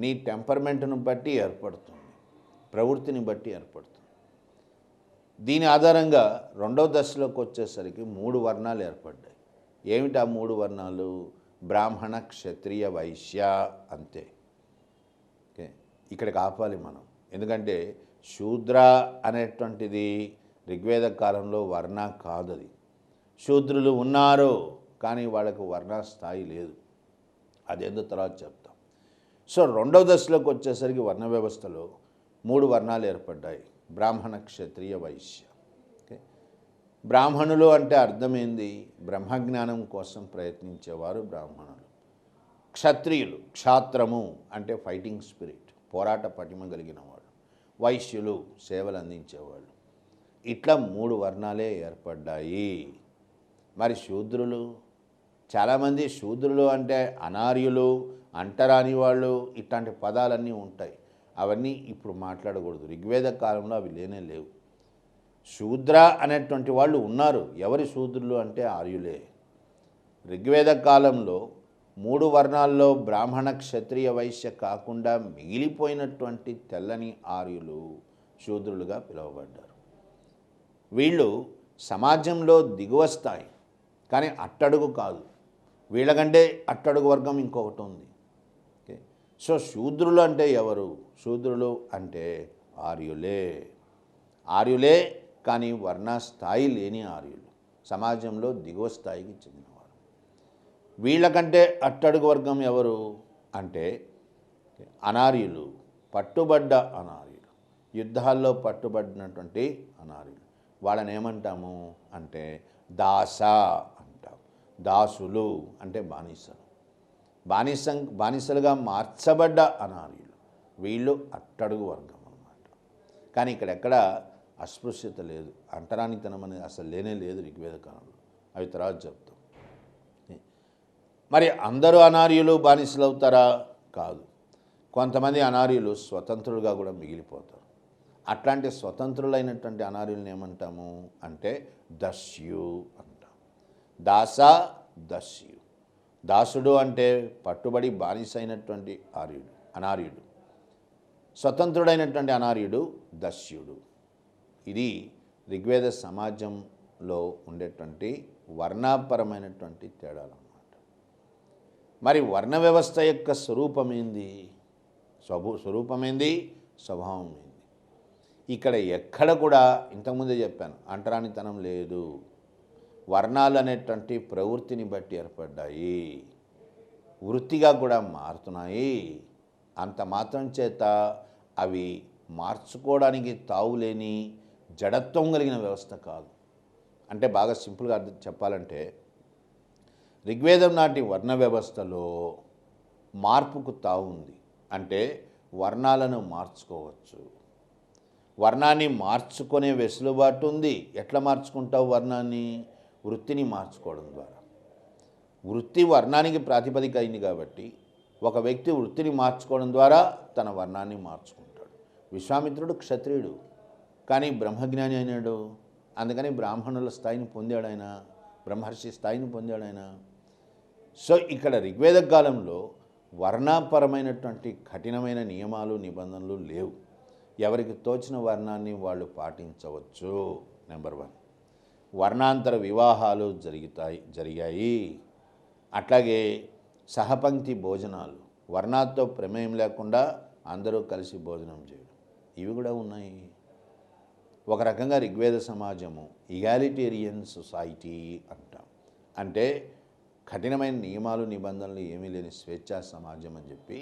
S1: నీ టెంపర్మెంట్ను బట్టి ఏర్పడుతుంది, ప్రవృత్తిని బట్టి ఏర్పడుతుంది. దీని ఆధారంగా 2వ దశలోకి వచ్చేసరికి 3 వర్ణాలు ఏర్పడ్డాయి. ఏమిటి ఆ 3 వర్ణాలు? బ్రాహ్మణ, క్షత్రియ, వైశ్య. అంతే. ఓకే, ఇక్కడికి ఆపాలి మనం. ఎందుకంటే శూద్ర అనేటువంటిది ఋగ్వేద కాలంలో వర్ణ కాదు. అది శూద్రులు ఉన్నారు కానీ వాళ్ళకు వర్ణ స్థాయి లేదు. అదేందో తర్వాత చెప్తాం. సో 2వ దశలోకి వచ్చేసరికి వర్ణ వ్యవస్థలో 3 వర్ణాలు ఏర్పడ్డాయి, బ్రాహ్మణ, క్షత్రియ, వైశ్య. ఓకే, బ్రాహ్మణులు అంటే అర్థమైంది, బ్రహ్మజ్ఞానం కోసం ప్రయత్నించేవారు బ్రాహ్మణులు. క్షత్రియులు, క్షాత్రము అంటే ఫైటింగ్ స్పిరిట్, పోరాట పటిమ కలిగిన వాళ్ళు. వైశ్యులు, సేవలు అందించేవాళ్ళు. ఇట్లా 3 వర్ణాలే ఏర్పడ్డాయి. మరి శూద్రులు, చాలామంది శూద్రులు అంటే అనార్యులు, అంటరాని వాళ్ళు, ఇట్లాంటి పదాలన్నీ ఉంటాయి. అవన్నీ ఇప్పుడు మాట్లాడకూడదు. ఋగ్వేద కాలంలో అవి లేనే లేవు. శూద్ర అనేటువంటి వాళ్ళు ఉన్నారు. ఎవరి శూద్రులు అంటే ఆర్యులే. ఋగ్వేద కాలంలో 3 వర్ణాల్లో బ్రాహ్మణ, క్షత్రియ, వైశ్య కాకుండా మిగిలిపోయినటువంటి తెల్లని ఆర్యులు శూద్రులుగా పిలువబడ్డారు. వీళ్ళు సమాజంలో దిగువ స్థాయి, కానీ అట్టడుగు కాదు. వీళ్ళకంటే అట్టడుగు వర్గం ఇంకొకటి ఉంది. ఓకే, సో శూద్రులు అంటే ఎవరు? శూద్రులు అంటే ఆర్యులే కానీ వర్ణ స్థాయి లేని ఆర్యులు, సమాజంలో దిగువ స్థాయికి చెందినవారు. వీళ్ళకంటే అట్టడుగు వర్గం ఎవరు అంటే అనార్యులు, పట్టుబడ్డ అనార్యులు, యుద్ధాల్లో పట్టుబడినటువంటి అనార్యులు. వాళ్ళని ఏమంటాము అంటే దాస అంటాం. దాసులు అంటే బానిసలు, బానిసలుగా మార్చబడ్డ అనార్యులు. వీళ్ళు అట్టడుగు వర్గం అన్నమాట. కానీ ఇక్కడెక్కడ అస్పృశ్యత లేదు, అంటరానితనం అనేది అసలు లేనే లేదు ఋగ్వేద కాలంలో. అవి తర్వాత చెప్తాం. మరి అందరూ అనార్యులు బానిసలు అవుతారా? కాదు. కొంతమంది అనార్యులు స్వతంత్రులుగా కూడా మిగిలిపోతారు. అట్లాంటి స్వతంత్రులైనటువంటి అనార్యులను ఏమంటాము అంటే దస్యు అంటాం. దాస, దస్యు. దాసుడు అంటే పట్టుబడి బానిస అయినటువంటి అనార్యుడు. స్వతంత్రుడైనటువంటి అనార్యుడు దస్యుడు. ఇది ఋగ్వేద సమాజంలో ఉండేటువంటి వర్ణాపరమైనటువంటి తేడాలు అన్నమాట. మరి వర్ణ వ్యవస్థ యొక్క స్వరూపమేంది? స్వభావం ఏంది? ఇక్కడ ఎక్కడ కూడా ఇంతకుముందే చెప్పాను, అంటరానితనం లేదు. వర్ణాలు అనేటువంటి ప్రవృత్తిని బట్టి ఏర్పడ్డాయి, వృత్తిగా కూడా మారుతున్నాయి. అంత మాత్రం చేత అవి మార్చుకోవడానికి తావులేని జడత్వం కలిగిన వ్యవస్థ కాదు. అంటే బాగా సింపుల్గా చెప్పాలంటే ఋగ్వేదం నాటి వర్ణ వ్యవస్థలో మార్పుకు తావు ఉంది. అంటే వర్ణాలను మార్చుకోవచ్చు, వర్ణాన్ని మార్చుకునే వెసులుబాటు ఉంది. ఎట్లా మార్చుకుంటావు వర్ణాన్ని? వృత్తిని మార్చుకోవడం ద్వారా. వృత్తి వర్ణానికి ప్రాతిపదిక అయింది కాబట్టి ఒక వ్యక్తి వృత్తిని మార్చుకోవడం ద్వారా తన వర్ణాన్ని మార్చుకుంటాడు. విశ్వామిత్రుడు క్షత్రియుడు కానీ బ్రహ్మజ్ఞాని అయినాడు. అందుకని బ్రాహ్మణుల స్థాయిని పొందాడు ఆయన, బ్రహ్మర్షి స్థాయిని పొందాడు ఆయన. సో ఇక్కడ ఋగ్వేద కాలంలో వర్ణపరమైనటువంటి కఠినమైన నియమాలు నిబంధనలు లేవు. ఎవరికి తోచిన వర్ణాన్ని వాళ్ళు పాటించవచ్చు. నెంబర్ 1. వర్ణాంతర వివాహాలు జరిగాయి. అట్లాగే సహపంక్తి భోజనాలు, వర్ణాలతో ప్రమేయం లేకుండా అందరూ కలిసి భోజనం చేయడం, ఇవి కూడా ఉన్నాయి. ఒక రకంగా ఋగ్వేద సమాజము ఈగాలిటేరియన్ సొసైటీ అంటాం. అంటే కఠినమైన నియమాలు నిబంధనలు ఏమీ లేని స్వేచ్ఛా సమాజం అని చెప్పి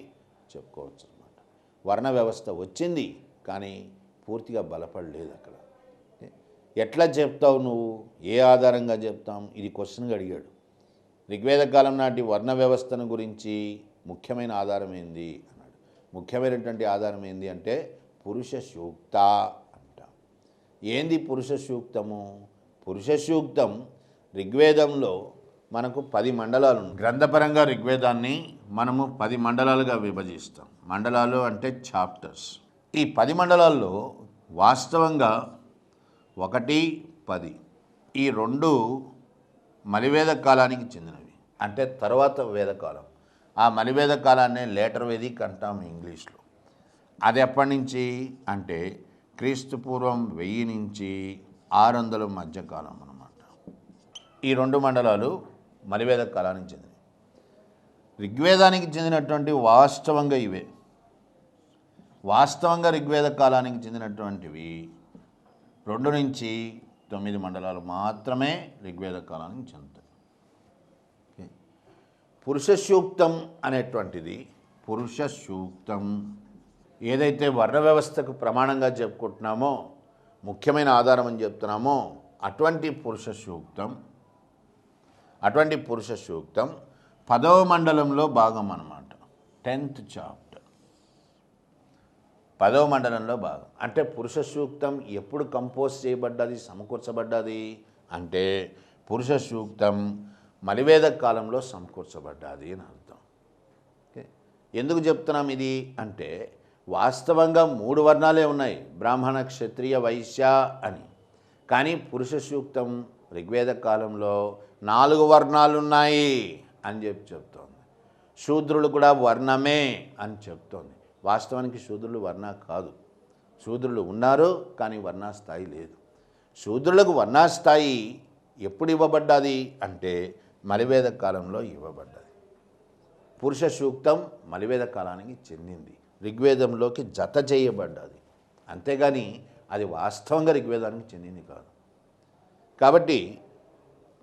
S1: చెప్పుకోవచ్చు అన్నమాట. వర్ణ వ్యవస్థ వచ్చింది కానీ పూర్తిగా బలపడలేదు అక్కడ. ఎట్లా చెప్తావు నువ్వు, ఏ ఆధారంగా చెప్తాం, ఇది క్వశ్చన్గా అడిగాడు. ఋగ్వేద కాలం నాటి వర్ణ వ్యవస్థను గురించి ముఖ్యమైన ఆధారం ఏంది అన్నాడు. ముఖ్యమైనటువంటి ఆధారం ఏంది అంటే పురుష సూక్త అంటాం. ఏంది పురుష సూక్తము? పురుష సూక్తం ఋగ్వేదంలో మనకు 10 మండలాలు ఉన్నాయి. గ్రంథపరంగా ఋగ్వేదాన్ని మనము 10 మండలాలుగా విభజిస్తాం. మండలాలు అంటే చాప్టర్స్. ఈ 10 మండలాల్లో వాస్తవంగా 1, 10 ఈ 2 మలివేద కాలానికి చెందినవి, అంటే తర్వాత వేదకాలం. ఆ మలివేద కాలాన్నే లేటర్ వేదిక్ అంటాం ఇంగ్లీష్లో. అది ఎప్పటి నుంచి అంటే క్రీస్తు పూర్వం 1000 నుంచి 600 మధ్యకాలం అన్నమాట. ఈ 2 మండలాలు మలివేద కాలానికి చెందినవి. ఋగ్వేదానికి చెందినటువంటి వాస్తవంగా ఇవే. వాస్తవంగా ఋగ్వేద కాలానికి చెందినటువంటివి 2 నుంచి 9 మండలాలు మాత్రమే ఋగ్వేద కాలానికి చెందుతాయి. పురుష సూక్తం అనేటువంటిది, పురుష సూక్తం ఏదైతే వర్ణ వ్యవస్థకు ప్రమాణంగా చెప్పుకుంటున్నామో, ముఖ్యమైన ఆధారం అని చెప్తున్నామో, అటువంటి పురుష సూక్తం 10వ మండలంలో భాగం అన్నమాట. 10th చాప్టర్ 10వ మండలంలో భాగం. అంటే పురుష సూక్తం ఎప్పుడు కంపోజ్ చేయబడ్డది, సమకూర్చబడ్డది అంటే పురుష సూక్తం మలివేద కాలంలో సమకూర్చబడ్డది అని అర్థం. ఎందుకు చెప్తున్నాం ఇది అంటే వాస్తవంగా 3 వర్ణాలే ఉన్నాయి, బ్రాహ్మణ, క్షత్రియ, వైశ్య అని. కానీ పురుష సూక్తం ఋగ్వేద కాలంలో 4 వర్ణాలు ఉన్నాయి అని చెప్తోంది. శూద్రులు కూడా వర్ణమే అని చెప్తోంది. వాస్తవానికి శూద్రులు వర్ణ కాదు. శూద్రులు ఉన్నారు కానీ వర్ణాస్థాయి లేదు. శూద్రులకు వర్ణాస్థాయి ఎప్పుడు ఇవ్వబడ్డది అంటే మలివేద కాలంలో ఇవ్వబడ్డది. పురుష సూక్తం మలివేద కాలానికి చెందింది, ఋగ్వేదంలోకి జత చేయబడ్డది. అంతేగాని అది వాస్తవంగా ఋగ్వేదానికి చెందింది కాదు. కాబట్టి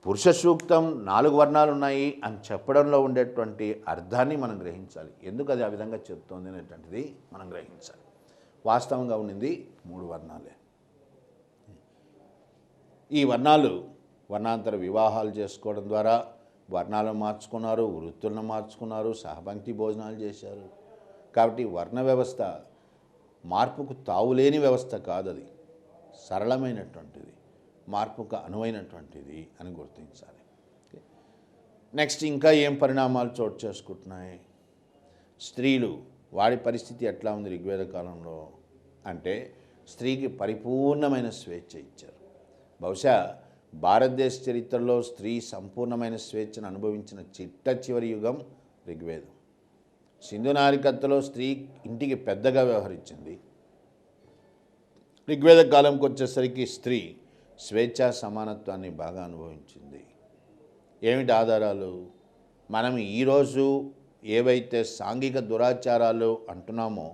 S1: పురుష సూక్తం 4 వర్ణాలు ఉన్నాయి అని చెప్పడంలో ఉండేటువంటి అర్థాన్ని మనం గ్రహించాలి. ఎందుకు అది ఆ విధంగా చెప్తోంది అనేటువంటిది మనం గ్రహించాలి. వాస్తవంగా ఉండింది 3 వర్ణాలే. ఈ వర్ణాలు వర్ణాంతర వివాహాలు చేసుకోవడం ద్వారా వర్ణాలను మార్చుకున్నారు, వృత్తులను మార్చుకున్నారు, సహపంక్తి భోజనాలు చేశారు. కాబట్టి వర్ణ వ్యవస్థ మార్పుకు తావులేని వ్యవస్థ కాదది, సరళమైనటువంటిది, మార్పుకు అనువైనటువంటిది అని గుర్తించాలి. నెక్స్ట్ ఇంకా ఏం పరిణామాలు చోటు చేసుకుంటున్నాయి? స్త్రీలు, వాడి పరిస్థితి ఎట్లా ఉంది ఋగ్వేద కాలంలో అంటే స్త్రీకి పరిపూర్ణమైన స్వేచ్ఛ ఇచ్చారు. బహుశా భారతదేశ చరిత్రలో స్త్రీ సంపూర్ణమైన స్వేచ్ఛను అనుభవించిన చిట్ట చివరి యుగం ఋగ్వేదం. సింధు నాగరికతలో స్త్రీ ఇంటికి పెద్దగా వ్యవహరించింది. ఋగ్వేద కాలంకి వచ్చేసరికి స్త్రీ స్వేచ్ఛా సమానత్వాన్ని బాగా అనుభవించింది. ఏమిటి ఆధారాలు? మనం ఈరోజు ఏవైతే సాంఘిక దురాచారాలు అంటున్నామో,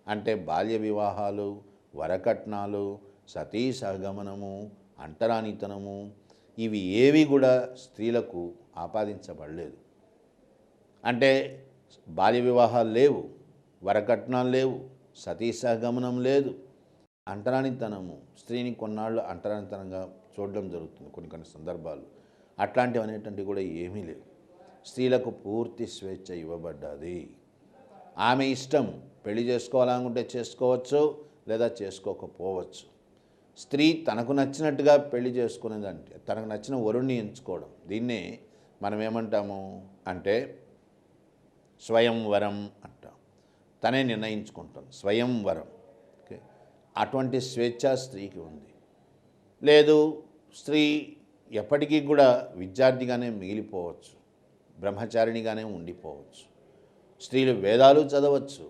S1: అంటే బాల్య వివాహాలు, వరకట్నాలు, సతీ సహగమనము, అంటరానితనము, ఇవి ఏవి కూడా స్త్రీలకు ఆపాదించబడలేదు. అంటే బాల్య వివాహాలు లేవు, వరకట్నాలు లేవు, సతీ సహగమనం లేదు, అంటరానితనము, స్త్రీని కొన్నాళ్ళు అంటరానితనంగా చూడడం జరుగుతుంది కొన్ని సందర్భాలు. అట్లాంటివి అనేటువంటివి కూడా ఏమీ లేవు. స్త్రీలకు పూర్తి స్వేచ్ఛ ఇవ్వబడ్డది. ఆమె ఇష్టం, పెళ్లి చేసుకోవాలనుకుంటే చేసుకోవచ్చు, లేదా చేసుకోకపోవచ్చు. స్త్రీ తనకు నచ్చినట్టుగా పెళ్లి చేసుకునేదంటే తనకు నచ్చిన వరుణ్ణి ఎంచుకోవడం, దీన్నే మనం ఏమంటాము అంటే స్వయంవరం అంటాం. తనే నిర్ణయించుకుంటాం, స్వయంవరం. ఓకే, అటువంటి స్వేచ్ఛ స్త్రీకి ఉంది. లేదు, స్త్రీ ఎప్పటికీ కూడా విద్యార్థిగానే మిగిలిపోవచ్చు, బ్రహ్మచారిణిగానే ఉండిపోవచ్చు. స్త్రీలు వేదాలు చదవచ్చు,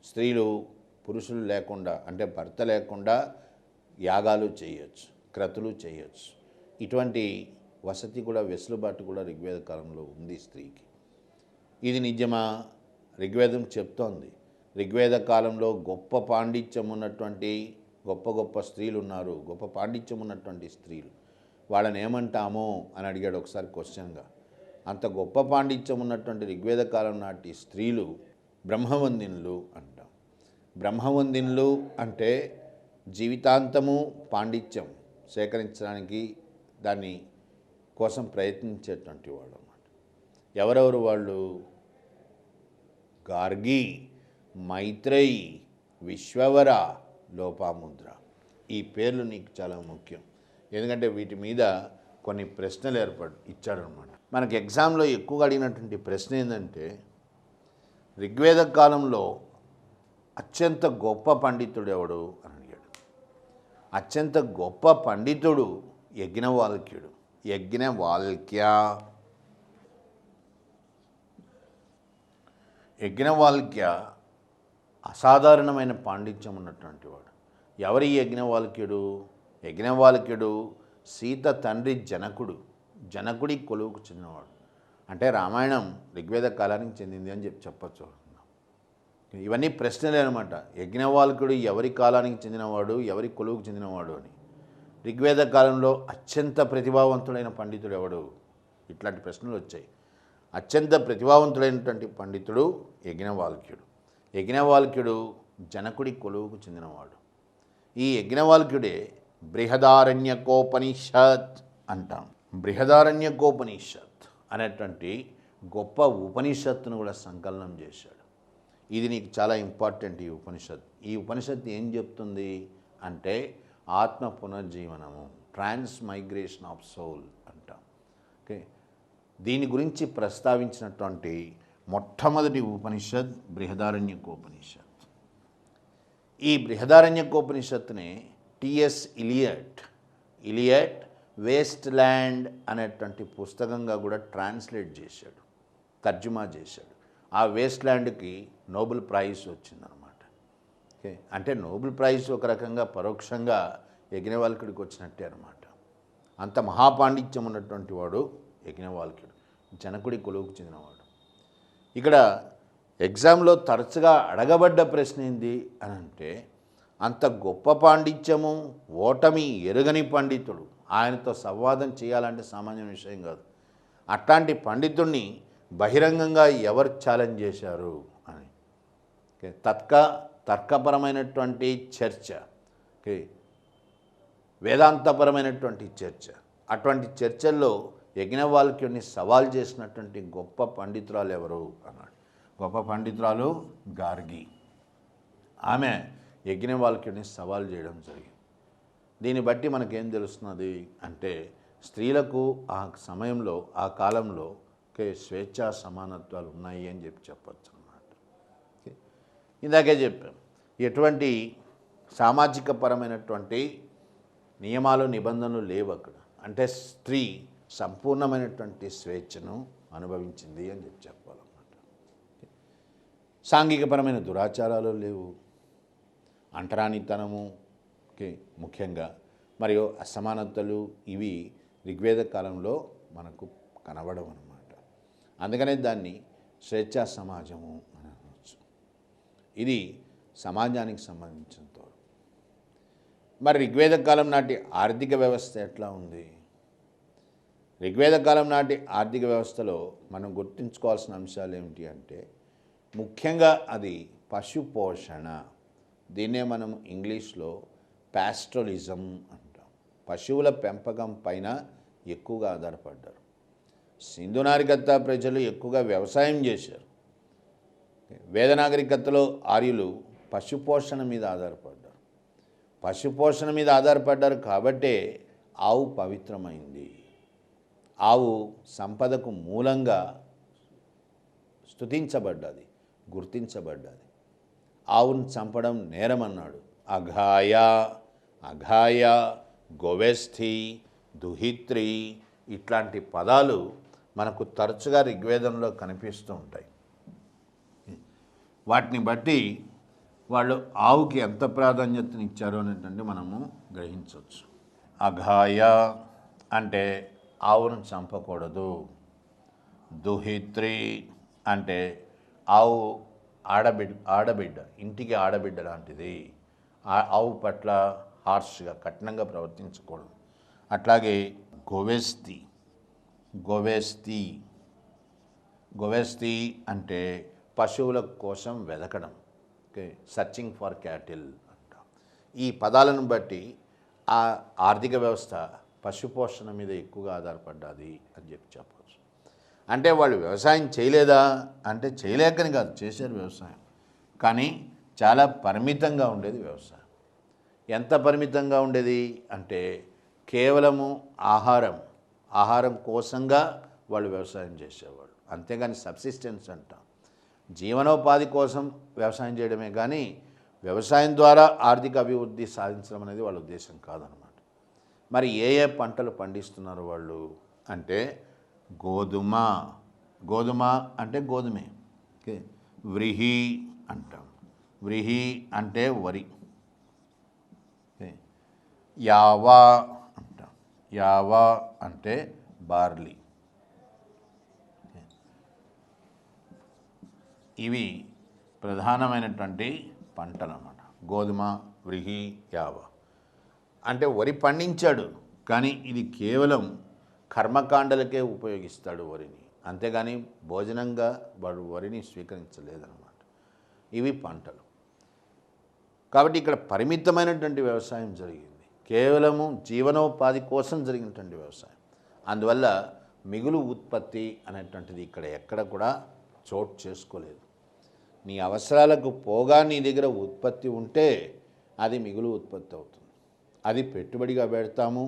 S1: స్త్రీలు పురుషులు లేకుండా అంటే భర్త లేకుండా యాగాలు చేయొచ్చు, క్రతులు చేయొచ్చు. ఇటువంటి వసతి కూడా, వెసులుబాటు కూడా ఋగ్వేద కాలంలో ఉంది స్త్రీకి. ఇది నిజమా? ఋగ్వేదం చెప్తోంది. ఋగ్వేద కాలంలో గొప్ప పాండిత్యం ఉన్నటువంటి గొప్ప గొప్ప స్త్రీలు ఉన్నారు, గొప్ప పాండిత్యం ఉన్నటువంటి స్త్రీలు. వాళ్ళని ఏమంటాము అని అడిగాడు ఒకసారి క్వశ్చన్గా. అంత గొప్ప పాండిత్యం ఉన్నటువంటి ఋగ్వేద కాలం నాటి స్త్రీలు బ్రహ్మవందినులు అంటాం. బ్రహ్మవందినులు అంటే జీవితాంతము పాండిత్యం సేకరించడానికి దాన్ని కోసం ప్రయత్నించేటువంటి వాళ్ళు అన్నమాట. ఎవరెవరు వాళ్ళు? గార్గి, మైత్రేయి, విశ్వవర, లోపాముద్ర. ఈ పేర్లు నీకు చాలా ముఖ్యం, ఎందుకంటే వీటి మీద కొన్ని ప్రశ్నలు ఇచ్చాడనమాట. మనకి ఎగ్జామ్లో ఎక్కువగా అడిగినటువంటి ప్రశ్న ఏంటంటే, ఋగ్వేద కాలంలో అత్యంత గొప్ప పండితుడు ఎవడు అని అడిగాడు. అత్యంత గొప్ప పండితుడు యజ్ఞవాల్క్యుడు. యజ్ఞవాల్క్య అసాధారణమైన పాండిత్యం ఉన్నటువంటి వాడు. ఎవరి యజ్ఞవాల్క్యుడు? యజ్ఞవాల్క్యుడు సీత తండ్రి జనకుడి కొలువుకు చెందినవాడు. అంటే రామాయణం ఋగ్వేద కాలానికి చెందింది అని చెప్పచ్చు. ఇవన్నీ ప్రశ్నలే అనమాట. యజ్ఞవాల్క్యుడు ఎవరి కాలానికి చెందినవాడు, ఎవరి కొలువుకు చెందినవాడు అని. ఋగ్వేద కాలంలో అత్యంత ప్రతిభావంతుడైన పండితుడు ఎవడు? ఇట్లాంటి ప్రశ్నలు వచ్చాయి. అత్యంత ప్రతిభావంతుడైనటువంటి పండితుడు యజ్ఞవాల్క్యుడు జనకుడి కొలువుకు చెందినవాడు. ఈ యజ్ఞవాల్క్యుడే బృహదారణ్యకోపనిషత్ అంటాం. బృహదారణ్యకోపనిషత్ అనేటువంటి గొప్ప ఉపనిషత్తును కూడా సంకలనం చేశాడు. ఇది నీకు చాలా ఇంపార్టెంట్. ఈ ఉపనిషత్తు ఏం చెప్తుంది అంటే ఆత్మ పునర్జీవనము, ట్రాన్స్మైగ్రేషన్ ఆఫ్ సోల్ అంటాం. ఓకే, దీని గురించి ప్రస్తావించినటువంటి మొట్టమొదటి ఉపనిషత్ బృహదారణ్యకోపనిషత్. ఈ బృహదారణ్యకోపనిషత్తుని టిఎస్ ఇలియట్ వేస్ట్ ల్యాండ్ అనేటువంటి పుస్తకంగా కూడా ట్రాన్స్లేట్ చేశాడు, తర్జుమా చేశాడు. ఆ వేస్ట్ ల్యాండ్కి నోబెల్ ప్రైజ్ వచ్చిందనమాట. ఓకే, అంటే నోబెల్ ప్రైజ్ ఒక రకంగా పరోక్షంగా యజ్ఞవాల్క్యుడికి వచ్చినట్టే అనమాట. అంత మహాపాండిత్యం ఉన్నటువంటి వాడు యజ్ఞవాల్క్యుడు, జనకుడి కొలువుకు చెందినవాడు. ఇక్కడ ఎగ్జామ్లో తరచుగా అడగబడ్డ ప్రశ్న ఏంది అని అంటే, అంత గొప్ప పాండిత్యము, ఓటమి ఎరుగని పండితుడు, ఆయనతో సంవాదం చేయాలంటే సామాన్య విషయం కాదు. అట్లాంటి పండితుడిని బహిరంగంగా ఎవరు ఛాలెంజ్ చేశారు అని. తర్కపరమైనటువంటి చర్చ, వేదాంతపరమైనటువంటి చర్చ, అటువంటి చర్చల్లో యజ్ఞవాల్క్యుడిని సవాల్ చేసినటువంటి గొప్ప పండితురాలు ఎవరు అన్నాడు. గొప్ప పండితురాలు గార్గి. ఆమె యజ్ఞవాల్క్యుడిని సవాల్ చేయడం జరిగింది. దీన్ని బట్టి మనకేం తెలుస్తున్నది అంటే, స్త్రీలకు ఆ సమయంలో, ఆ కాలంలో స్వేచ్ఛా సమానత్వాలు ఉన్నాయి అని చెప్పచ్చు అన్నమాట. ఇందాకే చెప్పాం, ఎటువంటి సామాజిక పరమైనటువంటి నియమాలు నిబంధనలు లేవు అక్కడ. అంటే స్త్రీ సంపూర్ణమైనటువంటి స్వేచ్ఛను అనుభవించింది అని చెప్పాలన్నమాట. సాంఘికపరమైన దురాచారాలు లేవు, అంటరానితనము ముఖ్యంగా మరియు అసమానతలు ఇవి ఋగ్వేద కాలంలో మనకు కనబడవు అన్నమాట. అందుకనే దాన్ని స్వేచ్ఛా సమాజము అని అనవచ్చు. ఇది సమాజానికి సంబంధించినంత. మరి ఋగ్వేద కాలం నాటి ఆర్థిక వ్యవస్థ ఎట్లా ఉంది? ఋగ్వేద కాలం నాటి ఆర్థిక వ్యవస్థలో మనం గుర్తుంచుకోవాల్సిన అంశాలు ఏమిటి అంటే, ముఖ్యంగా అది పశుపోషణ. దీన్నే మనం ఇంగ్లీష్లో ప్యాస్టరలిజం అంటాం. పశువుల పెంపకం పైన ఎక్కువగా ఆధారపడ్డారు. సింధు నాగరికత ప్రజలు ఎక్కువగా వ్యవసాయం చేశారు. వేద నాగరికతలో ఆర్యులు పశుపోషణ మీద ఆధారపడ్డారు. కాబట్టే ఆవు పవిత్రమైంది. ఆవు సంపదకు మూలంగా స్తుతించబడ్డది, గుర్తించబడ్డది. ఆవును చంపడం నేరమన్నాడు. అఘాయ, గోవెస్థి, దుహిత్రి ఇట్లాంటి పదాలు మనకు తరచుగా ఋగ్వేదంలో కనిపిస్తూ ఉంటాయి. వాటిని బట్టి వాళ్ళు ఆవుకి ఎంత ప్రాధాన్యతనిచ్చారో అనేటువంటి మనము గ్రహించవచ్చు. అఘాయ అంటే ఆవును చంపకూడదు. దుహిత్రి అంటే ఆవు ఆడబిడ్డ, ఇంటికి ఆడబిడ్డ లాంటిది. ఆవు పట్ల హార్ష్గా, కఠినంగా ప్రవర్తించకూడదు. అట్లాగే గోవెస్తి అంటే పశువుల కోసం వెదకడం. ఓకే, సర్చింగ్ ఫర్ క్యాటిల్ అంటాం. ఈ పదాలను బట్టి ఆ ఆర్థిక వ్యవస్థ పశుపోషణ మీద ఎక్కువగా ఆధారపడ్డది అని చెప్పవచ్చు. అంటే వాళ్ళు వ్యవసాయం చేయలేదా అంటే చేయలేకని కాదు, చేశారు వ్యవసాయం, కానీ చాలా పరిమితంగా ఉండేది వ్యవసాయం. ఎంత పరిమితంగా ఉండేది అంటే కేవలము ఆహారం కోసంగా వాళ్ళు వ్యవసాయం చేసేవాళ్ళు. అంతేగాని సబ్సిస్టెన్స్ అంటాం, జీవనోపాధి కోసం వ్యవసాయం చేయడమే కానీ వ్యవసాయం ద్వారా ఆర్థిక అభివృద్ధి సాధించడం అనేది వాళ్ళ ఉద్దేశం కాదనమాట. మరి ఏ ఏ పంటలు పండిస్తున్నారు వాళ్ళు అంటే గోధుమ అంటే గోధుమే. ఓకే, వ్రీహి అంటాం, వ్రీహి అంటే వరి. యావా అంటాం, యావా అంటే బార్లీ. ఇవి ప్రధానమైనటువంటి పంటలు అన్నమాట. గోధుమ, వ్రీహి, యావ. అంటే వరి పండించాడు, కానీ ఇది కేవలం కర్మకాండలకే ఉపయోగిస్తాడు వరిని, అంతేగాని భోజనంగా వాడు వరిని స్వీకరించలేదన్నమాట. ఇవి పంటలు. కాబట్టి ఇక్కడ పరిమితమైనటువంటి వ్యవసాయం జరిగింది, కేవలము జీవనోపాధి కోసం జరిగినటువంటి వ్యవసాయం. అందువల్ల మిగులు ఉత్పత్తి అనేటువంటిది ఇక్కడ ఎక్కడ కూడా చోటు చేసుకోలేదు. నీ అవసరాలకు పోగా నీ దగ్గర ఉత్పత్తి ఉంటే అది మిగులు ఉత్పత్తి అవుతుంది. అది పెట్టుబడిగా పెడతాము,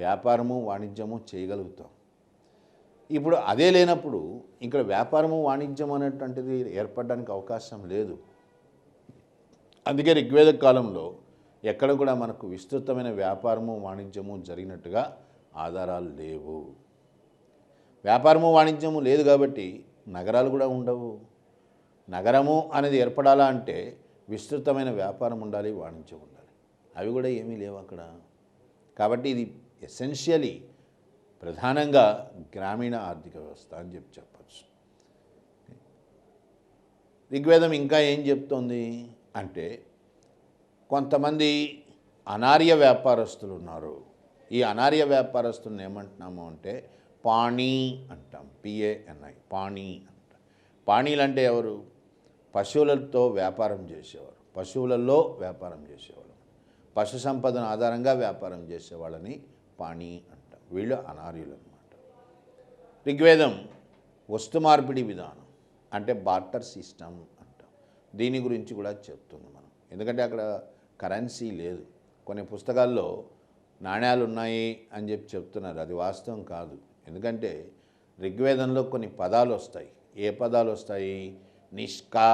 S1: వ్యాపారము వాణిజ్యము చేయగలుగుతాం. ఇప్పుడు అదే లేనప్పుడు ఇక్కడ వ్యాపారము వాణిజ్యం అనేటువంటిది ఏర్పడడానికి అవకాశం లేదు. అందుకే ఋగ్వేద కాలంలో ఎక్కడ కూడా మనకు విస్తృతమైన వ్యాపారము వాణిజ్యము జరిగినట్టుగా ఆధారాలు లేవు. వ్యాపారము వాణిజ్యము లేదు కాబట్టి నగరాలు కూడా ఉండవు. నగరము అనేది ఏర్పడాలా అంటే విస్తృతమైన వ్యాపారం ఉండాలి, వాణిజ్యం ఉండాలి. అవి కూడా ఏమీ లేవు అక్కడ. కాబట్టి ఇది ఎసెన్షియలీ ప్రధానంగా గ్రామీణ ఆర్థిక వ్యవస్థ అని చెప్పచ్చు. ఋగ్వేదం ఇంకా ఏం చెప్తోంది అంటే కొంతమంది అనార్య వ్యాపారస్తులు ఉన్నారు. ఈ అనార్య వ్యాపారస్తులను ఏమంటున్నాము అంటే పాణి అంటాం, PANI, పాణి అంటాం. పాణీలు అంటే ఎవరు? పశువులతో వ్యాపారం చేసేవారు, పశువులలో వ్యాపారం చేసేవాళ్ళు, పశు సంపదను ఆధారంగా వ్యాపారం చేసేవాళ్ళని పాణి అంటాం. వీళ్ళు అనార్యులు అన్నమాట. ఋగ్వేదం వస్తు మార్పిడి విధానం అంటే బార్టర్ సిస్టమ్ అంటాం. దీని గురించి కూడా చెప్తుంది మనం, ఎందుకంటే అక్కడ కరెన్సీ లేదు. కొన్ని పుస్తకాల్లో నాణ్యాలు ఉన్నాయి అని చెప్తున్నారు, అది వాస్తవం కాదు. ఎందుకంటే ఋగ్వేదంలో కొన్ని పదాలు వస్తాయి. ఏ పదాలు వస్తాయి? నిష్కా,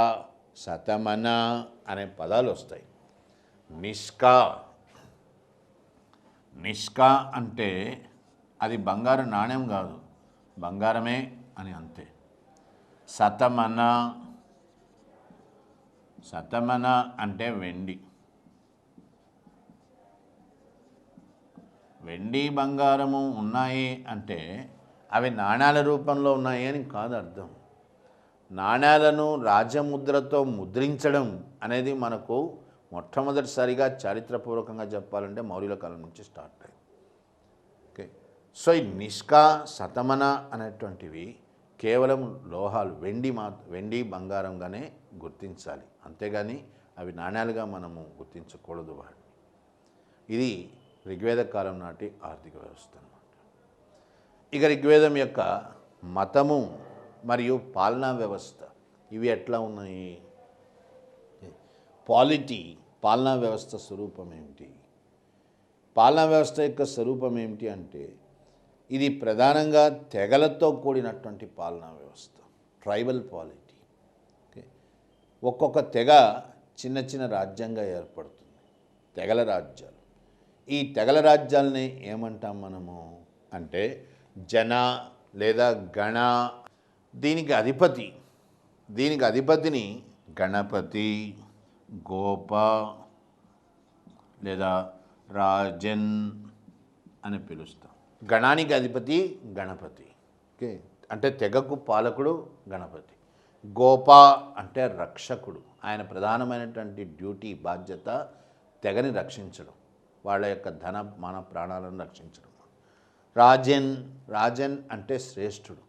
S1: శతమన అనే పదాలు వస్తాయి. నిష్కా అంటే అది బంగారు నాణ్యం కాదు, బంగారమే అని అంతే. శతమన అంటే వెండి బంగారము ఉన్నాయి అంటే అవి నాణ్యాల రూపంలో ఉన్నాయి అని కాదు అర్థం. నాణ్యాలను రాజముద్రతో ముద్రించడం అనేది మనకు మొట్టమొదటిసారిగా చారిత్రపూర్వకంగా చెప్పాలంటే మౌర్యుల కాలం నుంచి స్టార్ట్ అయింది. ఓకే, సో ఈ నిష్కా, శతమన అనేటువంటివి కేవలం లోహాలు, వెండి బంగారంగానే గుర్తించాలి, అంతేగాని అవి నాణ్యాలుగా మనము గుర్తించకూడదు వాటిని. ఇది ఋగ్వేద కాలం నాటి ఆర్థిక వ్యవస్థ అన్నమాట. ఇక ఋగ్వేదం యొక్క మతము మరియు పాలనా వ్యవస్థ ఇవి ఎట్లా ఉన్నాయి? పాలనా వ్యవస్థ స్వరూపం ఏమిటి? పాలనా వ్యవస్థ యొక్క స్వరూపం ఏమిటి అంటే ఇది ప్రధానంగా తెగలతో కూడినటువంటి పాలనా వ్యవస్థ, ట్రైబల్ పాలిటీ. ఓకే, ఒక్కొక్క తెగ చిన్న చిన్న రాజ్యంగా ఏర్పడుతుంది, తెగల రాజ్యాలు. ఈ తెగల రాజ్యాలని ఏమంటాం మనము అంటే జన లేదా గణ. దీనికి అధిపతిని గణపతి, గోప లేదా రాజన్ అని పిలుస్తాం. గణానికి అధిపతి గణపతి. ఓకే, అంటే తెగకు పాలకుడు గణపతి. గోప అంటే రక్షకుడు. ఆయన ప్రధానమైనటువంటి డ్యూటీ, బాధ్యత తెగని రక్షించడం, వాళ్ళ యొక్క ధన మాన ప్రాణాలను రక్షించడం. రాజన్ అంటే శ్రేష్ఠుడు,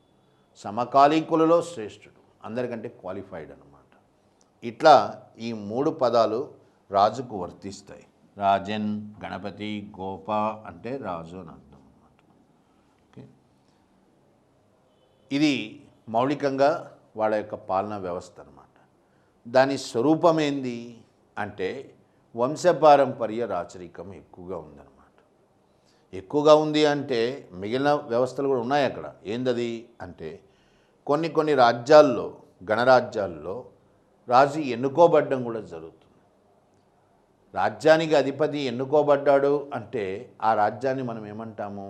S1: సమకాలీకులలో శ్రేష్ఠుడు, అందరికంటే క్వాలిఫైడ్ అన్నమాట. ఇట్లా ఈ 3 పదాలు రాజుకు వర్తిస్తాయి. రాజన్, గణపతి, గోప అంటే రాజు అని అర్థం అన్నమాట. ఓకే, ఇది మౌలికంగా వాళ్ళ యొక్క పాలనా వ్యవస్థ అన్నమాట. దాని స్వరూపం ఏంది అంటే వంశపారంపర్య రాచరికం ఎక్కువగా ఉందన్నమాట. ఎక్కువగా ఉంది అంటే మిగిలిన వ్యవస్థలు కూడా ఉన్నాయి అక్కడ. ఏందది అంటే కొన్ని రాజ్యాల్లో, గణరాజ్యాల్లో రాజు ఎన్నుకోబడ్డం కూడా జరుగుతుంది. రాజ్యానికి అధిపతి ఎన్నుకోబడ్డాడు అంటే ఆ రాజ్యాన్ని మనం ఏమంటాము?